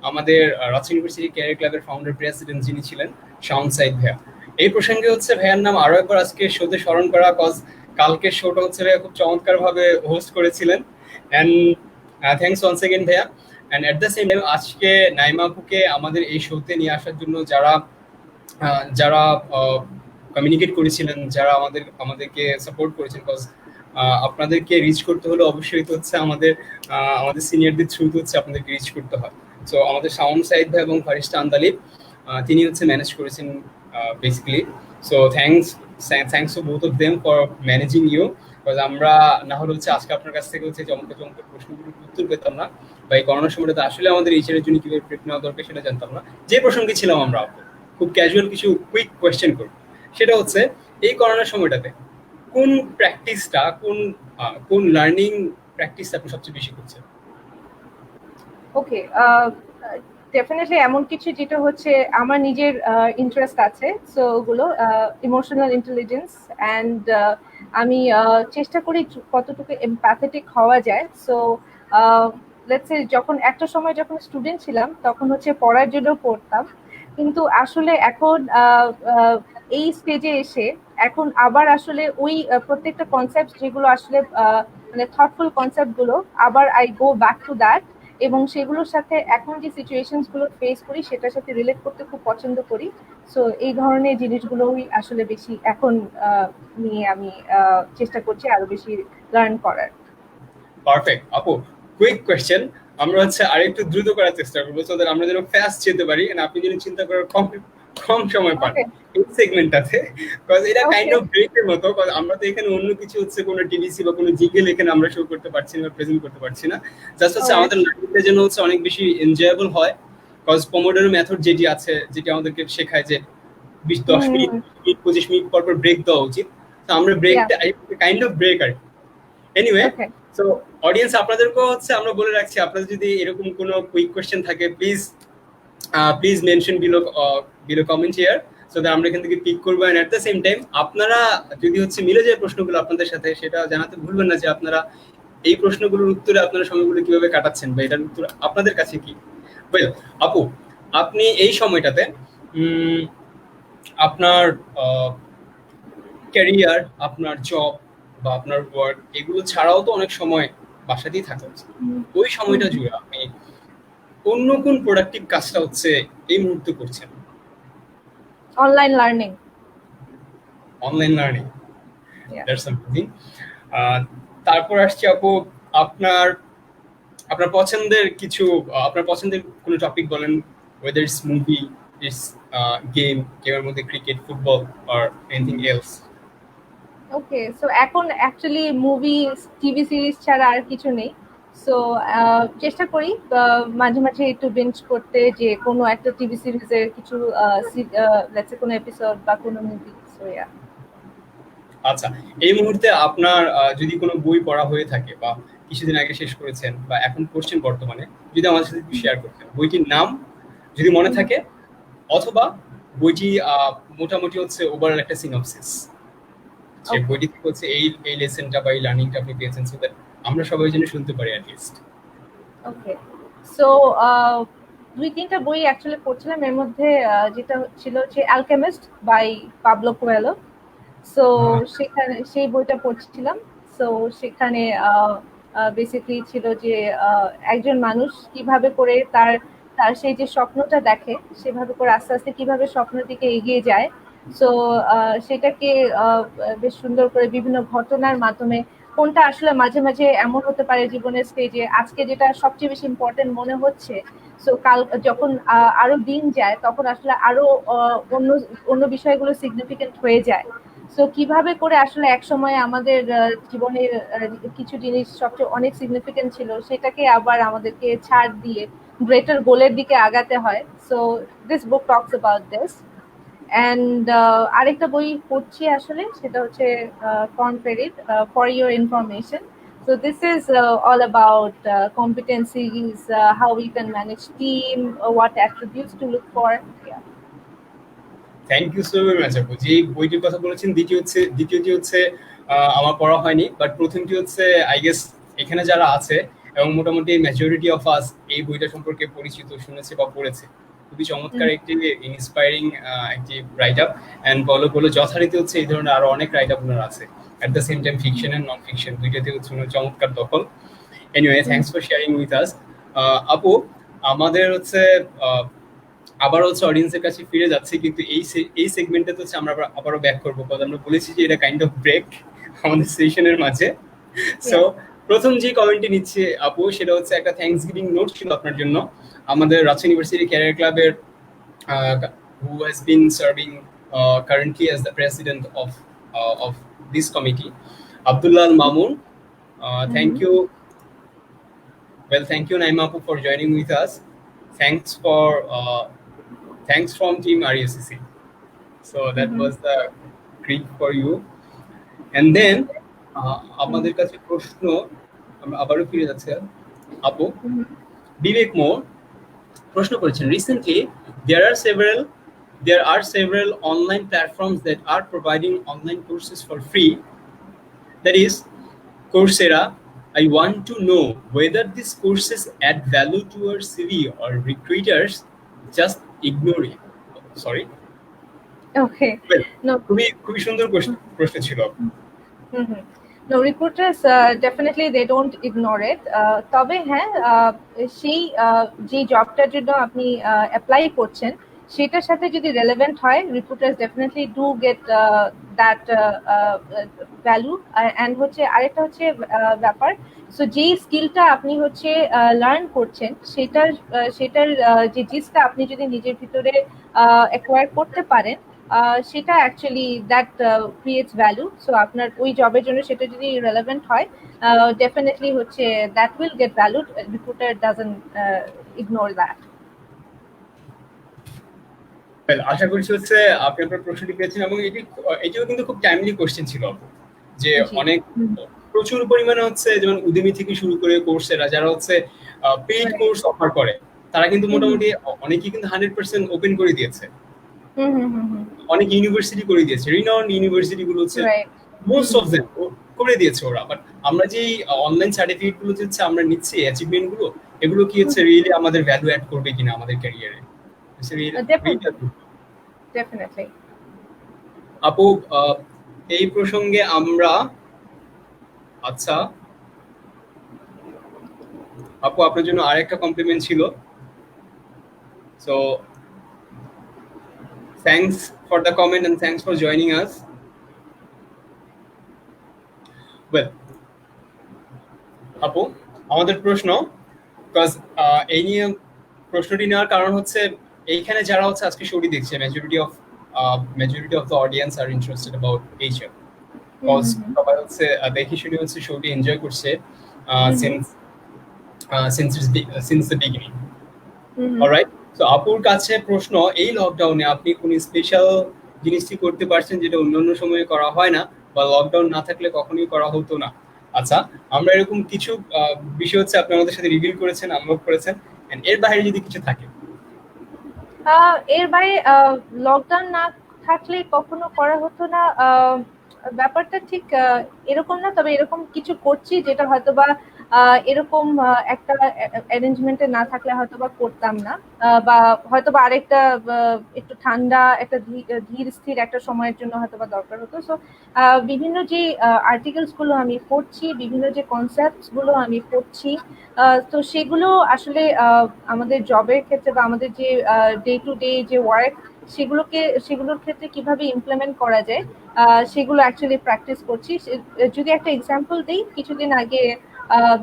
আমাদের রাজশাহী ইউনিভার্সিটি ক্যারিয়ার ক্লাবের ফাউন্ডার প্রেসিডেন্ট যিনি ছিলেন শাওন সাইদ ভাইয়া। এই প্রসঙ্গে হচ্ছে ভাইয়ার নাম আরো একবার আজকে শোতে স্মরণ করা, কজ কালকের শোটা হচ্ছে খুব চমৎকার ভাবে হোস্ট করেছিলেন। এন্ড থ্যাংকস ওয়ান্স এগেইন ভাইয়া। And at the same time আজকে নাইমা আপুকে আমাদের এই শোতে নিয়ে আসার জন্য যারা যারা কমিউনিকেট করেছিলেন, যারা আমাদেরকে সাপোর্ট করেছেন, কজ আপনাদেরকে রিচ করতে হলে অবশ্যই তো হচ্ছে আমাদের সিনিয়রদের থ্রুতে হচ্ছে আপনাদেরকে রিচ করতে হয়। সো আমাদের শাওন সাইদ ভাই এবং ফারিস্তা আন্দালিব তিনি হচ্ছে ম্যানেজ করেছেন basically. So thanks to both of them for managing you, because আমরা না হলে হচ্ছে আজকে আপনার কাছ থেকে হচ্ছে চমৎকার প্রশ্নগুলোর উত্তর পেতাম না, বা এই করোনার সময়টাতে আসলে আমাদের এইচআর এর জন্য কিভাবে প্রেপ নেওয়া দরকার সেটা জানতাম না। যে প্রসঙ্গে ছিলাম আমরা খুব ক্যাজুয়াল কিছু কুইক কোয়েশ্চেন করব, সেটা হচ্ছে এই করোনার সময়টাতে কোন প্র্যাকটিসটা কোন লার্নিং প্র্যাকটিস আপনি সবচেয়ে বেশি করছেন? ওকে, ডেফিনেটলি এমন কিছু যেটা হচ্ছে আমার নিজের ইন্টারেস্ট আছে, সো ওগুলো ইমোশনাল ইন্টেলিজেন্স অ্যান্ড আমি চেষ্টা করি কতটুকু এমপ্যাথেটিক হওয়া যায়। সো লেটস সে যখন একটা সময় যখন স্টুডেন্ট ছিলাম তখন হচ্ছে পড়ার জন্য পড়তাম, কিন্তু আসলে এখন এই স্টেজে এসে এখন আবার আসলে ওই প্রত্যেকটা কনসেপ্ট যেগুলো আসলে মানে থটফুল কনসেপ্ট গুলো আবার I go back to that, এবং সেগুলোর সাথে এখন যে সিচুয়েশনস গুলো ফেস করি সেটার সাথে রিলেট করতে খুব পছন্দ করি। সো এই ধরনের জিনিসগুলোই আসলে বেশি এখন নিয়ে আমি চেষ্টা করছি আরো বেশি লার্ন করার। পারফেক্ট আপু, কুইক কোয়েশ্চেন আমরা হচ্ছে আরেকটু দ্রুত করার চেষ্টা করবো, সো দ্যাট আমরা যেন ফাস্ট যেতে পারি, এন্ড আপনি যেন চিন্তা করার কম সময় পান এই সেগমেন্টটাতে, কজ এটা কাইন্ড অফ ব্রেকের মতো। কজ আমরা তো এখানে অন্য কিছু হচ্ছে কোনো টিভিসি বা কোনো জিকেল এখানে আমরা শো করতে পারছি না, প্রেজেন্ট করতে পারছি না। জাস্ট হচ্ছে আমাদের লার্নিংটা যেন হচ্ছে অনেক বেশি এনজয়েবল হয়, কজ পোমোডোরো মেথড যেটি আছে, যেটি আমাদেরকে শেখায় যে 10 মিনিট 25 মিনিট পর পর ব্রেক দেওয়া উচিত। তো আমরা ব্রেকটা kind of break are anyway. So audience আপনাদেরকেও হচ্ছে আমরা বলে রাখছি, আপনাদের যদি এরকম কোনো কুইক কোয়েশ্চেন থাকে please mention below comment here, so that আমরা এখান থেকে পিক করবো। And at the same time আপনারা যদি হচ্ছে মিলে যায় প্রশ্নগুলো আপনাদের সাথে, সেটা জানাতে ভুলবেন না যে আপনারা এই প্রশ্নগুলোর উত্তরে আপনারা সময়গুলো কিভাবে কাটাচ্ছেন, বা এটার উত্তর আপনাদের কাছে কি। ওয়েল আপু, আপনি এই সময়টাতে আপনার ক্যারিয়ার, আপনার জব বা আপনার ওয়ার্ক এগুলো ছাড়াও তো অনেক সময় বাসাতেই থাকা উচিত। ওই সময়টা জুড়ে আপনি অন্য কোন প্রোডাক্টিভ কাজটা হচ্ছে এই মুহূর্তে করছেন? Online learning. That's amazing. তারপর আসছি আপু, আপনার পছন্দের কোনো টপিক বলেন, ওয়েদার ইটস মুভি, ইটস গেমের মধ্যে cricket, football or anything else. Okay, so এখন অ্যাকচুয়ালি মুভি টিভি সিরিজ ছাড়া আর কিছু নেই। সো চেষ্টা করি মাঝে মাঝে একটু বেঞ্চ করতে, যে কোনো একটা টিভি সিরিজের কিছু লেটস সে কোনো এপিসোড বা কোনো মুভি। So yeah. আচ্ছা, এই মুহূর্তে আপনার যদি কোনো বই পড়া হয়ে থাকে, বা কিছুদিন আগে শেষ করেছেন বা এখন পড়ছেন বর্তমানে, যদি আমাদের সাথে একটু শেয়ার করতেন বইটির নাম যদি মনে থাকে, অথবা বইটি মোটামুটি হচ্ছে ওভারঅল একটা সিনপসিস, যে বইটি থেকে হচ্ছে এই লেসনটা বা এই লার্নিংটা আপনি পেয়েছেন, সো দ্যাট আমরা সবাই যেন শুনতে পারি অ্যাট লিস্ট। ওকে, সো 2-3টা বই অ্যাকচুয়ালি পড়ছিলাম, এর মধ্যে যেটা ছিল যে Alchemist by Paulo Coelho. So সেখানে সেই বইটা পড়ছিলাম। সো সেখানে বেসিক্যালি ছিল যে একজন মানুষ কিভাবে করে তার সেই যে স্বপ্নটা দেখে, সেভাবে করে আস্তে আস্তে কিভাবে স্বপ্নের দিকে এগিয়ে যায়। সো সেটাকে বেশ সুন্দর করে বিভিন্ন ঘটনার মাধ্যমে, কোনটা আসলে মাঝে মাঝে এমন হতে পারে জীবনের স্টেজে আজকে যেটা সবচেয়ে বেশি ইম্পর্টেন্ট মনে হচ্ছে, সো কাল যখন আরো দিন যায় তখন আসলে আরো অন্য বিষয়গুলো সিগনিফিকেন্ট হয়ে যায়। সো কিভাবে করে আসলে এক সময় আমাদের জীবনের কিছু জিনিস সবচেয়ে অনেক সিগনিফিকেন্ট ছিল সেটাকে আবার আমাদেরকে ছাড় দিয়ে গ্রেটার গোলের দিকে আগাতে হয়। So this book talks about this. And আরেকটা বই পড়ছি আসলে, সেটা হচ্ছে corn fried, for your information. So this is all about competencies, how we can manage team, what attributes to look for. Yeah. Thank you so much আপু। যে বইটির কথা বলেছেন, দ্বিতীয়টি হচ্ছে আমার পড়া হয়নি, বাট প্রথমটি হচ্ছে আই গেস এখানে যারা আছে এবং মোটামুটি মেজরিটি অফ আস এই বইটা সম্পর্কে পরিচিত, শুনেছে বা পড়েছে। খুবই চমৎকার একটি ইন্সপায়ারিং একটি রাইট আপ, অ্যান্ড বলো বলো যথারীতি হচ্ছে এই ধরনের আরো অনেক রাইট আপ ওনার আছে, at the same time fiction and non fiction দুইটাতে হচ্ছে ওনার চমৎকার দখল। Anyway, thanks for sharing with us. আপু, আমাদের হচ্ছে আবার হচ্ছে অডিয়েন্সের কাছে ফিরে যাচ্ছে, কিন্তু এই সেগমেন্টে তো হচ্ছে আমরা আবারও ব্যাক করবো, কারণ আমরা বলেছি যে এটা কাইন্ড অফ ব্রেক আমাদের সেশনের মাঝে। সো প্রথম যে কমেন্টটি নিচ্ছে আপু, সেটা হচ্ছে একটা থ্যাঙ্কস গিভিং নোট ছিল আপনার জন্য। আমাদের রাজশাহী ইউনিভার্সিটি ক্যারিয়ার ক্লাবের who has been serving currently as the president of this committee, Abdullah Mamun. Thank you. Well, thank you, Naima Apu, for joining with us. Thanks from Team RUCC. So that was the greet for you. And then আমাদের কাছে প্রশ্ন, আমরা আবারও ফিরে যাচ্ছি আপু। বিবেক মোর প্রশ্ন করেছেন, recently there are several online platforms that are providing online courses for free, that is Coursera. I want to know whether these courses add value to our CV or recruiters just ignore it. Sorry. Okay. Well, No. খুবই সুন্দর প্রশ্ন ছিল। No, recruiters definitely they don't ignore it. তবে হ্যাঁ, সেই যে জবটার জন্য আপনি অ্যাপ্লাই করছেন সেটার সাথে যদি রেলেভেন্ট হয়, recruiters definitely do get that value. And হচ্ছে আরেকটা হচ্ছে ব্যাপার, সো যেই স্কিলটা আপনি হচ্ছে লার্ন করছেন সেটার যে জিনিসটা আপনি যদি নিজের ভিতরে অ্যাকোয়ার করতে পারেন, সেটা actually that creates value. So আপনার ওই জবের জন্য সেটা যদি রেলেভেন্ট হয়, ডেফিনেটলি হচ্ছে that will get valued. Recruiter doesn't ignore that. আশা করছি হচ্ছে আপনি আপনার প্রশ্নটি পেয়েছেন, এবং এটিও কিন্তু খুব টাইমলি কোশ্চেন ছিল যে অনেক প্রচুর পরিমাণে হচ্ছে যেমন উদ্যমী থেকে শুরু করে কোর্সেরা যারা হচ্ছে পেইড কোর্স অফার করে, তারা কিন্তু মোটামুটি অনেকেই কিন্তু 100% ওপেন করে দিয়েছে। অনেক ইউনিভার্সিটি করে দিয়েছে, রিনাউন্ড ইউনিভার্সিটি গুলো হচ্ছে মোস্ট অফ দেম করে দিয়েছে ওরা। বাট আমরা যে অনলাইন সার্টিফিকেট গুলো হচ্ছে আমরা নিচ্ছি, অ্যাচিভমেন্ট গুলো, এগুলো কি হচ্ছে রিয়েলি আমাদের ভ্যালু অ্যাড করবে কিনা আমাদের ক্যারিয়ারে? Definitely. আপু, এই প্রসঙ্গে আমরা আচ্ছা আপু আপনার জন্য আরেকটা কমপ্লিমেন্ট ছিল। So thanks for the comment and thanks for joining us. Well আপু, আমাদের প্রশ্ন, বিকজ এই নিয়ে প্রশ্নটি নেওয়ার কারণ হচ্ছে এইখানে যারা হচ্ছে আজকে শোটি দেখছে, majority of the audience are interested about HR, because সবাই হচ্ছে দেখি শুনে হচ্ছে শোটি এনজয় করছে since the beginning. Alright, so আপুর কাছে প্রশ্ন, এই লকডাউনে আপনি কোন স্পেশাল জিনিসটি করতে পারছেন যেটা অন্যান্য সময়ে করা হয় না, বা লকডাউন না থাকলে কখনোই করা হতো না? আচ্ছা, আমরা এরকম কিছু বিষয় হচ্ছে আপনি আমাদের সাথে রিভিল করেছেন, আনলক করেছেন, এর বাইরে যদি কিছু থাকে। এর বাইরে লকডাউন না থাকলে কখনো করা হতো না ব্যাপারটা ঠিক এরকম না, তবে এরকম কিছু করছি যেটা হয়তোবা এরকম একটা অ্যারেঞ্জমেন্টে না থাকলে হয়তোবা করতাম না, বা হয়তোবা আরেকটা একটু ঠান্ডা একটা ধীর স্থির একটা সময়ের জন্য হয়তোবা দরকার হতো। সো বিভিন্ন যে আর্টিকেলস গুলো আমি পড়ছি, বিভিন্ন যে কনসেপ্টস গুলো আমি পড়ছি, তো সেগুলো আসলে আমাদের জবের ক্ষেত্রে বা আমাদের যে ডে টু ডে যে ওয়ার্ক সেগুলোর ক্ষেত্রে কিভাবে ইমপ্লিমেন্ট করা যায় সেগুলো অ্যাকচুয়ালি প্র্যাকটিস করছি। যদি একটা এক্সাম্পল দিই, কিছুদিন আগে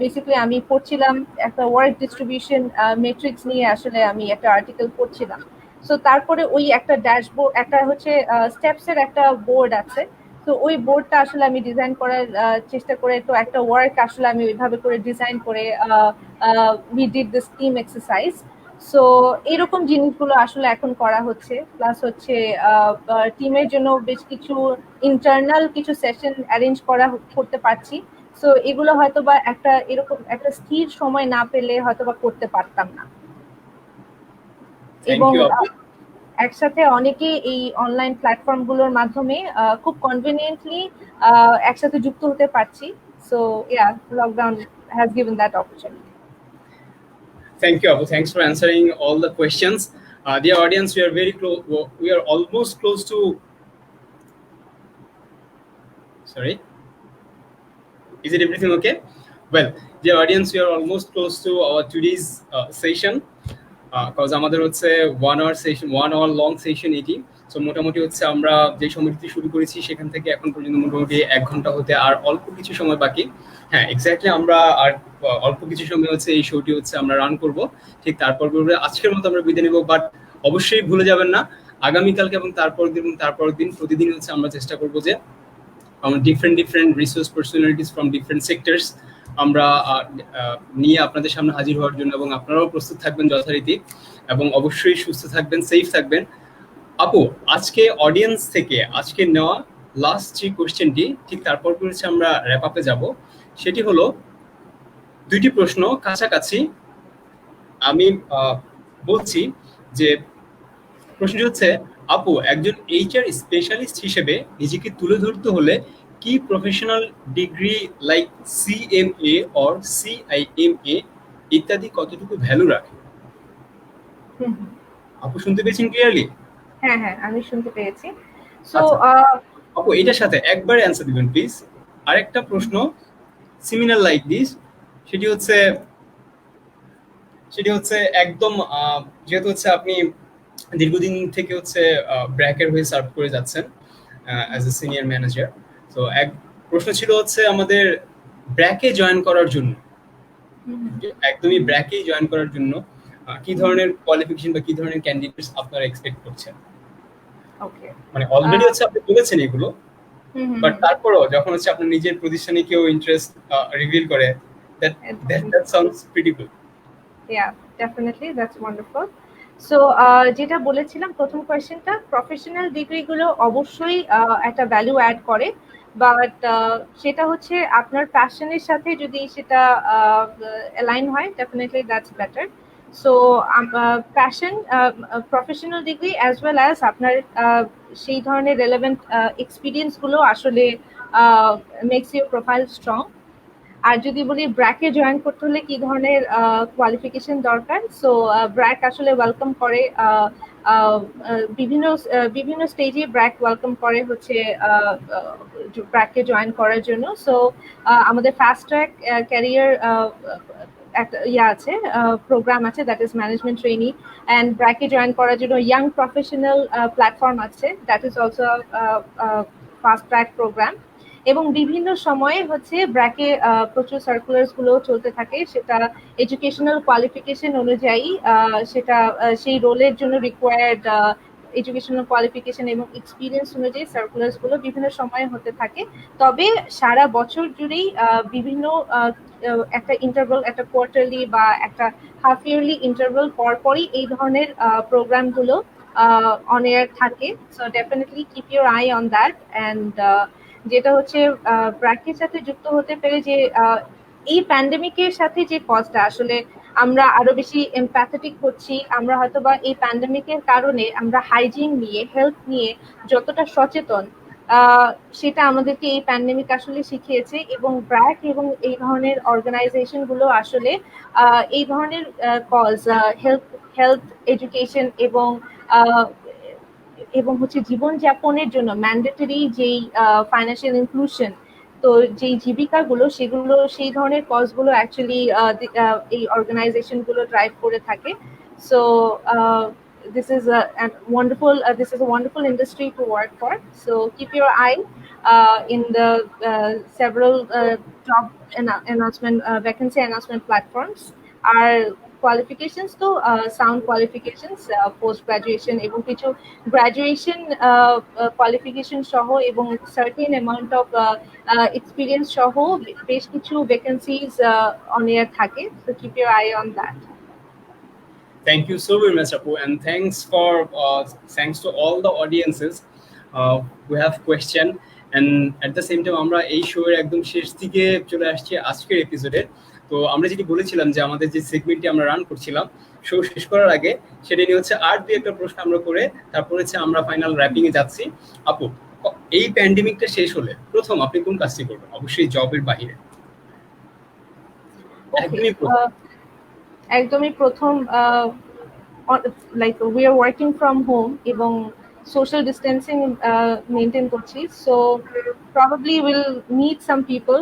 বেসিক্যালি আমি পড়ছিলাম একটা ওয়ার্ক ডিস্ট্রিবিউশন মেট্রিক্স নিয়ে, আসলে আমি একটা আর্টিকেল পড়ছিলাম। সো তারপরে ওই একটা ড্যাশবোর্ড, একটা হচ্ছে স্টেপস এর একটা বোর্ড আছে, তো ওই বোর্ডটা আসলে আমি ডিজাইন করার চেষ্টা করে, তো একটা ওয়ার্ক আসলে আমি ওইভাবে করে ডিজাইন করে we did this team exercise. So এরকম জিনিসগুলো আসলে এখন করা হচ্ছে। প্লাস হচ্ছে টিমের জন্য বেশ কিছু ইন্টারনাল কিছু সেশন অ্যারেঞ্জ করতে পারছি। সো এগুলো হয়তো বা একটা এরকম একটা স্থির সময় না পেলে হয়তো বা করতে পারতাম না। থ্যাংক এবং ইউ আপু। একসাথে অনেকে এই অনলাইন প্ল্যাটফর্ম গুলোর মাধ্যমে খুব কনভিনিয়েন্টলি একসাথে যুক্ত হতে পারছি। So yeah, lockdown has given that opportunity. Thank you, Abu. Thanks for answering all the questions. Dear audience, we are very close. We are almost close to. Sorry. Is it everything okay? Well, dear audience, we are almost close to our today's session. Because আমাদের হচ্ছে 1 hour session, 1 hour long session এটি। So মোটামুটি হচ্ছে আমরা যে সময়টি শুরু করেছি সেখান থেকে এখন পর্যন্ত মোটামুটি 1 ঘন্টা হতে আর অল্প কিছু সময় বাকি। হ্যাঁ, এক্স্যাক্টলি আমরা আর অল্প কিছু সময় হচ্ছে এই শোটি হচ্ছে আমরা রান করব। ঠিক তারপর আজকের মতো আমরা বিদায় নেব, বাট অবশ্যই ভুলে যাবেন না আগামীকালকে এবং তারপর দিন প্রতিদিন হচ্ছে আমরা চেষ্টা করব যে আমরা different resource personalities from different sectors আমরা নিয়ে আপনাদের সামনে হাজির হওয়ার জন্য, এবং আপনারাও প্রস্তুত থাকবেন যথারীতি, এবং অবশ্যই সুস্থ থাকবেন, সেফ থাকবেন। আপু, আজকে অডিয়েন্স থেকে আজকে নেওয়া লাস্ট যে কোশ্চেনটি, ঠিক তারপর হচ্ছে আমরা র্যাপ আপে যাব। সেটি হলো 2টি প্রশ্ন কাছাকাছি। আমি বলছি যে প্রশ্নটি হচ্ছে, আপু একজন এইচআর স্পেশালিস্ট হিসেবে নিজেকে তুলে ধরতে হলে কি professional degree like CMA or CIMA ইত্যাদি কতটুকু ভ্যালু রাখে? আপু শুনতে পেয়েছেন ক্লিয়ারলি? হ্যাঁ হ্যাঁ, আমি শুনতে পেয়েছি। সো আপু এটার সাথে একবারে অ্যান্সার দিবেন প্লিজ। আরেকটা প্রশ্ন সিমিলার লাইক দিস, সেটি হচ্ছে একদম যেহেতু হচ্ছে আপনি দীর্ঘদিন থেকে হচ্ছে ব্র্যাকের হয়ে সার্ভ করে যাচ্ছেন অ্যাজ এ সিনিয়র ম্যানেজার, তো এক প্রশ্ন ছিল হচ্ছে আমাদের ব্র্যাকে জয়েন করার জন্য, একদমই ব্র্যাকে জয়েন করার জন্য কি ধরনের কোয়ালিফিকেশন বা কি ধরনের ক্যান্ডিডেটস আপনারা এক্সপেক্ট করছেন? ওকে, মানে অলরেডি হচ্ছে আপনি বলেছেন এগুলো, বাট তারপরও যখন হচ্ছে আপনার নিজের প্রতিষ্ঠানে কেউ ইন্টারেস্ট রিভিল করে, that sounds pretty good. Yeah, definitely, that's wonderful. So যেটা বলেছিলাম প্রথম কোয়েশ্চেনটা, প্রফেশনাল ডিগ্রিগুলো অবশ্যই একটা ভ্যালু অ্যাড করে, বাট সেটা হচ্ছে আপনার প্যাশনের সাথে যদি সেটা অ্যালাইন হয়, definitely that's better. So passion, professional degree as well as আপনার সেই ধরনের রেলেভেন্ট এক্সপিরিয়েন্সগুলো আসলে মেক্স ইউর প্রোফাইল স্ট্রং। আর যদি বলি ব্র্যাকে জয়েন করতে হলে কি ধরনের কোয়ালিফিকেশন দরকার, সো ব্র্যাক আসলে ওয়েলকাম করে বিভিন্ন স্টেজে ব্র্যাক ওয়েলকাম করে হচ্ছে ব্র্যাকে জয়েন করার জন্য। সো আমাদের ফাস্ট ট্র্যাক ক্যারিয়ার একটা আছে, প্রোগ্রাম আছে, that is management training, and ব্র্যাকে জয়েন করার জন্য ইয়াং প্রফেশনাল প্ল্যাটফর্ম আছে, that is also fast track program. এবং বিভিন্ন সময়ে হচ্ছে ব্র্যাকে প্রচুর সার্কুলার্স গুলো চলতে থাকে, সেটা এডুকেশনাল কোয়ালিফিকেশন অনুযায়ী সেটা সেই রোলের জন্য রিকোয়ার্ড এডুকেশনাল কোয়ালিফিকেশন এবং এক্সপিরিয়েন্স অনুযায়ী সার্কুলার্স গুলো বিভিন্ন সময়ে হতে থাকে। তবে সারা বছর জুড়েই বিভিন্ন একটা ইন্টারভাল, একটা কোয়ার্টারলি বা একটা হাফ ইয়ারলি ইন্টারভাল পরপরই এই ধরনের প্রোগ্রামগুলো অন এয়ার থাকে। So definitely keep your I on that. And যেটা হচ্ছে ব্র্যাকের সাথে যুক্ত হতে পেরে যে এই প্যান্ডেমিকের সাথে যে কজটা আসলে আমরা আরো বেশি এমপ্যাথেটিক হচ্ছি, আমরা হয়তো বা এই প্যান্ডেমিকের কারণে আমরা হাইজিন নিয়ে, হেলথ নিয়ে যতটা সচেতন, সেটা আমাদেরকে এই প্যান্ডেমিক আসলে শিখিয়েছে। এবং ব্র্যাক এবং এই ধরনের অর্গানাইজেশন গুলো আসলে এই ধরনের কজ, হেলথ এডুকেশন এবং হচ্ছে জীবনযাপনের জন্য ম্যান্ডেটরি যেই ফাইন্যান্সিয়াল ইনক্লুশন, তো যেই জীবিকাগুলো, সেগুলো সেই ধরনের কজগুলো অ্যাকচুয়ালি এই অর্গানাইজেশনগুলো ড্রাইভ করে থাকে। So this is a wonderful industry to work for. So keep your eye in the several job announcement, vacancy announcement platforms. R qualifications তো সাউন্ড কোয়ালিফিকেশনস, পোস্ট গ্রাজুয়েশন এবং কিছু গ্রাজুয়েশন কোয়ালিফিকেশন সহ এবং certain amount of experience সহ বেশ কিছু vacancies on air থাকে, so keep your I on that. Thank you so very much, Apu, and thanks to all the audiences who have question. And at the same time, আমরা এই show এর একদম শেষ দিকে চলে আসছি আজকের এপিসোডে। তো আমরা যেটি বলেছিলাম যে আমাদের যে সেগমেন্টটি আমরা রান করছিলাম শো শেষ করার আগে, সেটা নিয়ে হচ্ছে আর দুই একটা প্রশ্ন আমরা করে তারপর হচ্ছে আমরা ফাইনাল র্যাপিং এ যাচ্ছি। আপু, এই প্যান্ডেমিকটা শেষ হলে প্রথম আপনি কোন কাজটি করবেন? অবশ্যই জবের বাইরে। একদমই প্রথম like we are working from home এবং সোশ্যাল ডিস্টেন্সিং মেনটেন করছি, so probably will meet some people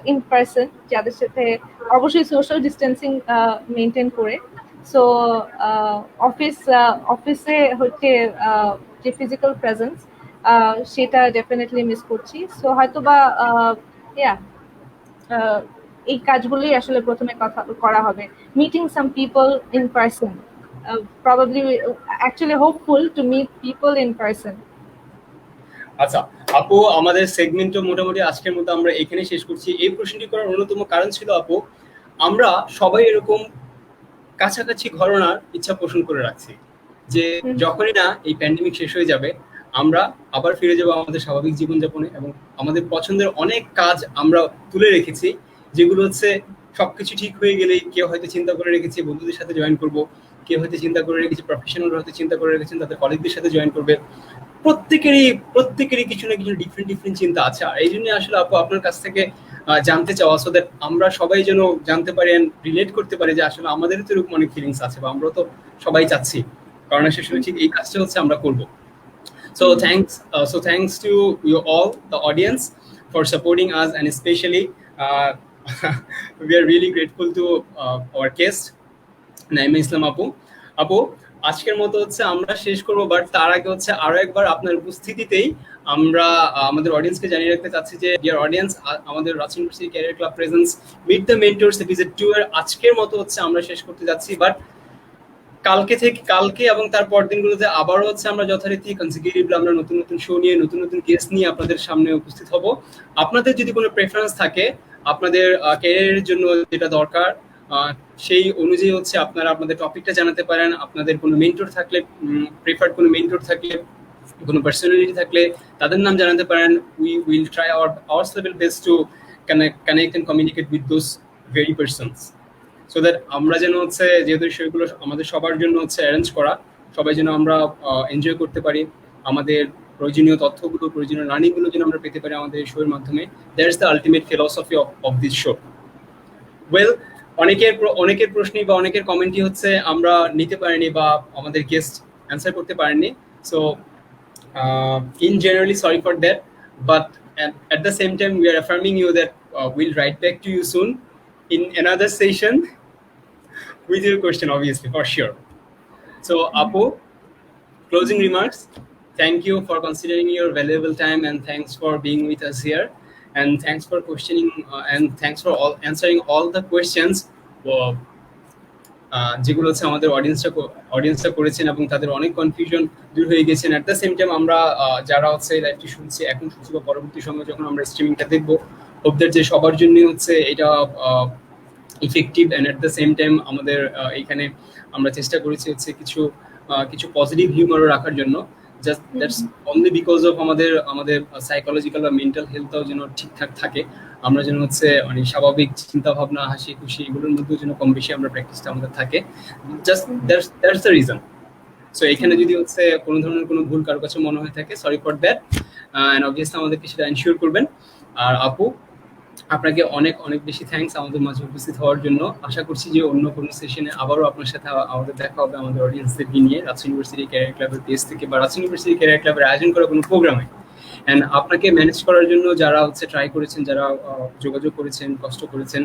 in person, যাদের সাথে অবশ্যই সোশ্যাল ডিস্টেন্সিং মেনটেন করে। সো অফিসে হচ্ছে যে ফিজিক্যাল প্রেজেন্স সেটা ডেফিনেটলি মিস করছি। সো হয়তোবা এই কাজগুলোই আসলে প্রথমে কথা করা হবে, meeting some people in person, probably actually hopeful to meet people in person. আচ্ছা আপু, আমাদের সেগমেন্ট মোটামুটি আজকের মতো আমরা এখানে শেষ করছি। এই প্রশ্নটি করার অন্যতম কারণ ছিল আপু, আমরা সবাই এরকম কাছাকাছি ঘটনার ইচ্ছা পোষণ করে রাখছি যে যখনই না এই প্যান্ডেমিক শেষ হয়ে যাবে আমরা আবার ফিরে যাবো আমাদের স্বাভাবিক জীবনযাপনে, এবং আমাদের পছন্দের অনেক কাজ আমরা তুলে রেখেছি, যেগুলো হচ্ছে সবকিছু ঠিক হয়ে গেলেই কেউ হয়তো চিন্তা করে রেখেছে বন্ধুদের সাথে জয়েন করব, কেউ হয়তো চিন্তা করে রেখেছে প্রফেশনাল হয়তো চিন্তা করে রেখেছেন তাদের কলিগদের সাথে জয়েন করবে। প্রত্যেকেরই কিছু না কিছু ডিফারেন্ট চিন্তা আছে। আর এই জন্য আসলে আপু আপনার কাছ থেকে জানতে চাওয়া, সো দ্যাট আমরা সবাই যেন জানতে পারি এন্ড রিলেট করতে পারি যে আসলে আমাদেরও তো এরকম অনেক ফিলিংস আছে বা আমরাও তো সবাই চাচ্ছি কারণ শেষে ঠিক এই কাজটা হচ্ছে আমরা করব। So thanks to you all, the audience, for supporting us, and especially we are really grateful to our guest, Naima ইসলাম আপু। আপু, আজকের মতো হচ্ছে আমরা শেষ করবো, বাট তার আগে হচ্ছে আরো একবার আপনার উপস্থিতিতেই আমরা আমাদের অডিয়েন্সকে জানিয়ে রাখতে চাচ্ছি যে ডিয়ার অডিয়েন্স, আমাদের Rajshahi university career club presence meet the mentors episode 2 এর আজকের মতো হচ্ছে আমরা শেষ করতে যাচ্ছি। বাট কালকে এবং তার পর দিনগুলোতে আবারও হচ্ছে আমরা যথারীতি কনসিকিউটিভলি আমরা নতুন শো নিয়ে নতুন গেস্ট নিয়ে আপনাদের সামনে উপস্থিত হব। আপনাদের যদি কোনো প্রেফারেন্স থাকে আপনাদের ক্যারিয়ারের জন্য যেটা দরকার সেই অনুযায়ী হচ্ছে আপনারা আপনাদের টপিকটা জানাতে পারেন। আপনাদের কোনো মেন্টর থাকলে, প্রেফার্ড কোনো মেন্টর থাকলে, কোনো পার্সোনালিটি থাকলে তাদের নাম জানাতে পারেন। We will try our level best to connect and communicate with those very persons, so that আমরা যেন হচ্ছে যেহেতু সেগুলো আমাদের সবার জন্য হচ্ছে অ্যারেঞ্জ করা, সবাই যেন আমরা এনজয় করতে পারি, আমাদের প্রয়োজনীয় তথ্যগুলো, প্রয়োজনীয় লার্নিংগুলো যেন আমরা পেতে পারি আমাদের শোয়ের মাধ্যমে। That's the ultimate philosophy of this show. Well, অনেকের প্রশ্নই বা অনেকের কমেন্টই হচ্ছে আমরা নিতে পারিনি বা আমাদের গেস্ট অ্যান্সার করতে পারেননি, so in generally sorry for that, but at the same time we are affirming you that we'll write back to you soon in another session with your question, obviously, for sure. So Apu, closing remarks. Thank you for considering your valuable time, and thanks for being with us here, and thanks for questioning and thanks for answering all the questions যেগুলো হচ্ছে আমাদের অডিয়েন্সটা করেছেন এবং তাদের অনেক confusion দূর হয়ে গেছেন। অ্যাট দ্য সেম টাইম আমরা যারা হচ্ছে লাইভটি শুনছি এখন শুনছি বা পরবর্তী সময় যখন আমরা স্ট্রিমিংটা দেখবো, হোপ দ্যাট যে সবার জন্যই হচ্ছে এটা effective, and at the same time আমাদের এখানে আমরা চেষ্টা করেছি হচ্ছে কিছু পজিটিভ হিউমারও রাখার জন্য, just that's only because of আমাদের সাইকোলজিক্যাল বা মেন্টাল হেলথটাও যেন ঠিকঠাক থাকে, আমরা যেন হচ্ছে মানে স্বাভাবিক চিন্তা ভাবনা, হাসি খুশি এগুলোর মধ্যেও যেন কম বেশি আমরা প্র্যাকটিসটা আমাদের থাকে, just that's the reason. So এখানে যদি হচ্ছে কোনো ধরনের কোনো ভুল কারোর কাছে মনে হয়ে থাকে, sorry for that, and obviously আমাদেরকে সেটা এনশিওর করবেন। আর আপু, আপনাকে অনেক বেশি থ্যাঙ্কস আমাদের মাঝে উপস্থিত হওয়ার জন্য। আশা করছি যে অন্য কোনো সেশনে আবারও আপনার সাথে আমাদের দেখা হবে আমাদের অডিয়েন্সদেরকে নিয়ে রাজশাহী ইউনিভার্সিটি ক্যারিয়ার ক্লাবের পেজ থেকে বা রাজশাহী ইউনিভার্সিটি ক্যারিয়ার ক্লাবের আয়োজন করা কোনো প্রোগ্রামে। অ্যান্ড আপনাকে ম্যানেজ করার জন্য যারা হচ্ছে ট্রাই করেছেন, যারা যোগাযোগ করেছেন, কষ্ট করেছেন,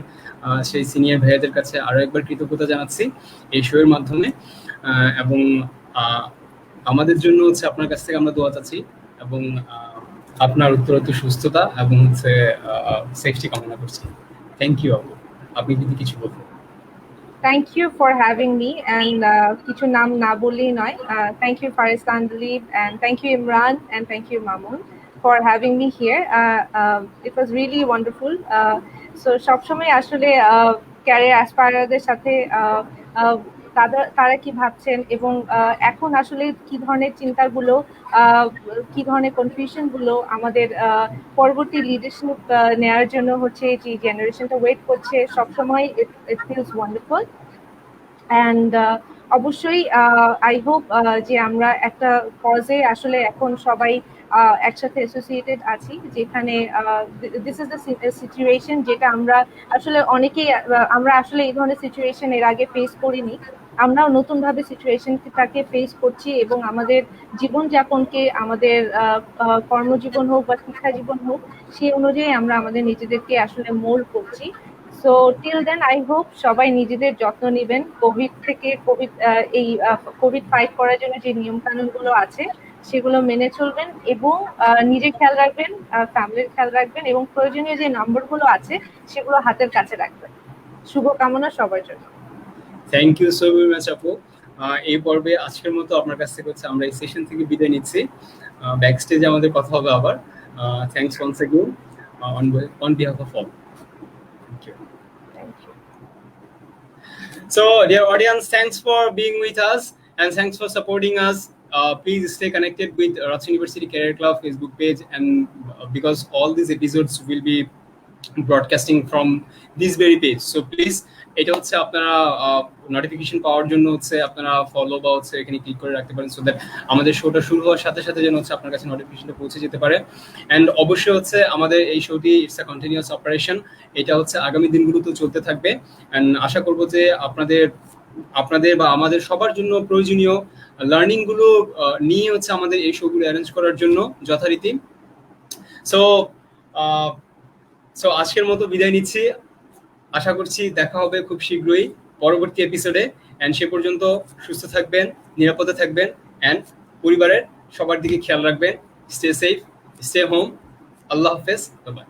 সেই সিনিয়র ভাইয়াদের কাছে আরও একবার কৃতজ্ঞতা জানাচ্ছি এই শোয়ের মাধ্যমে, এবং আমাদের জন্য হচ্ছে আপনার কাছ থেকে আমরা দোয়া চাচ্ছি এবং আপনার উত্তরোত্তর সুস্থতা এবং হচ্ছে সেফটি কামনা করছি। থ্যাংক ইউ আপু, আপনি যদি কিছু বলবেন। Thank you for having me, and কিছু নাম না বললেই নয়. Thank you Faris Tandalib, and thank you Imran, and thank you Mamun for having me here. It was really wonderful. So সবসময় আসলে ক্যারিয়ার অ্যাসপায়ারদের সাথে তারা কি ভাবছেন এবং এখন আসলে কি ধরনের চিন্তাগুলো, কি ধরনের কনফিউশন গুলো আমাদের পরবর্তী লিডারশিপ নেওয়ার জন্য হচ্ছে যে জেনারেশনটা ওয়েট করছে, সবসময় ইট ফিলস ওয়ান্ডারফুল। অ্যান্ড অবশ্যই আই হোপ যে আমরা একটা কজে আসলে এখন সবাই একসাথে অ্যাসোসিয়েটেড আছি, যেখানে দিস ইজ দ্য সিচুয়েশন যেটা আমরা আসলে অনেকেই আমরা আসলে এই ধরনের সিচুয়েশন এর আগে ফেস করিনি। আমরাও নতুনভাবে সিচুয়েশনটাকে ফেস করছি এবং আমাদের জীবনযাপনকে, আমাদের কর্মজীবন হোক বা শিক্ষা জীবন হোক, সেই অনুযায়ী আমরা আমাদের নিজেদেরকে আসলে মোল্ড করছি। So till then I hope সবাই নিজেদের যত্ন নেবেন, এই কোভিড ফাইট করার জন্য যে নিয়ম কানুন গুলো আছে সেগুলো মেনে চলবেন এবং নিজের খেয়াল রাখবেন, ফ্যামিলির খেয়াল রাখবেন এবং প্রয়োজনীয় যে নম্বরগুলো আছে সেগুলো হাতের কাছে রাখবেন। শুভকামনা সবার জন্য। Thank you so very much আপু। এই পর্বে আজকের মতো আপনার কাছ থেকে হচ্ছে আমরা এই সেশন থেকে বিদায় নিচ্ছি। ব্যাক স্টেজে আমাদের কথা হবে আবার। Thanks once again on behalf of all. Thank you. So, dear audience, thanks for being with us and thanks for supporting us. Please stay connected with Rajshahi University Career Club Facebook page, and because all these episodes will be broadcasting from this very page, so please এটা হচ্ছে আপনারা notification পাওয়ার জন্য হচ্ছে আপনারা follow বা হচ্ছে এখানে click করে রাখতে পারেন, সো দ্যাট আমাদের শোটা শুরু হওয়ার সাথে সাথে যেন হচ্ছে আপনার কাছে নোটিফিকেশনটা পৌঁছে যেতে পারে। অ্যান্ড অবশ্যই হচ্ছে আমাদের এই শোটি ইটস আ কন্টিনিউয়াস অপারেশন, এটা হচ্ছে আগামী দিনগুলোতেও চলতে থাকবে। অ্যান্ড আশা করবো যে আপনাদের বা আমাদের সবার জন্য প্রয়োজনীয় লার্নিংগুলো নিয়ে হচ্ছে আমাদের এই শোগুলো অ্যারেঞ্জ করার জন্য যথারীতি। সো আজকের মতো বিদায় নিচ্ছি। আশা করছি দেখা হবে খুব শীঘ্রই পরবর্তী এপিসোডে। অ্যান্ড সে পর্যন্ত সুস্থ থাকবেন, নিরাপদে থাকবেন, অ্যান্ড পরিবারের সবার দিকে খেয়াল রাখবেন। Stay safe, stay home. আল্লাহ হাফেজ, বাই বাই।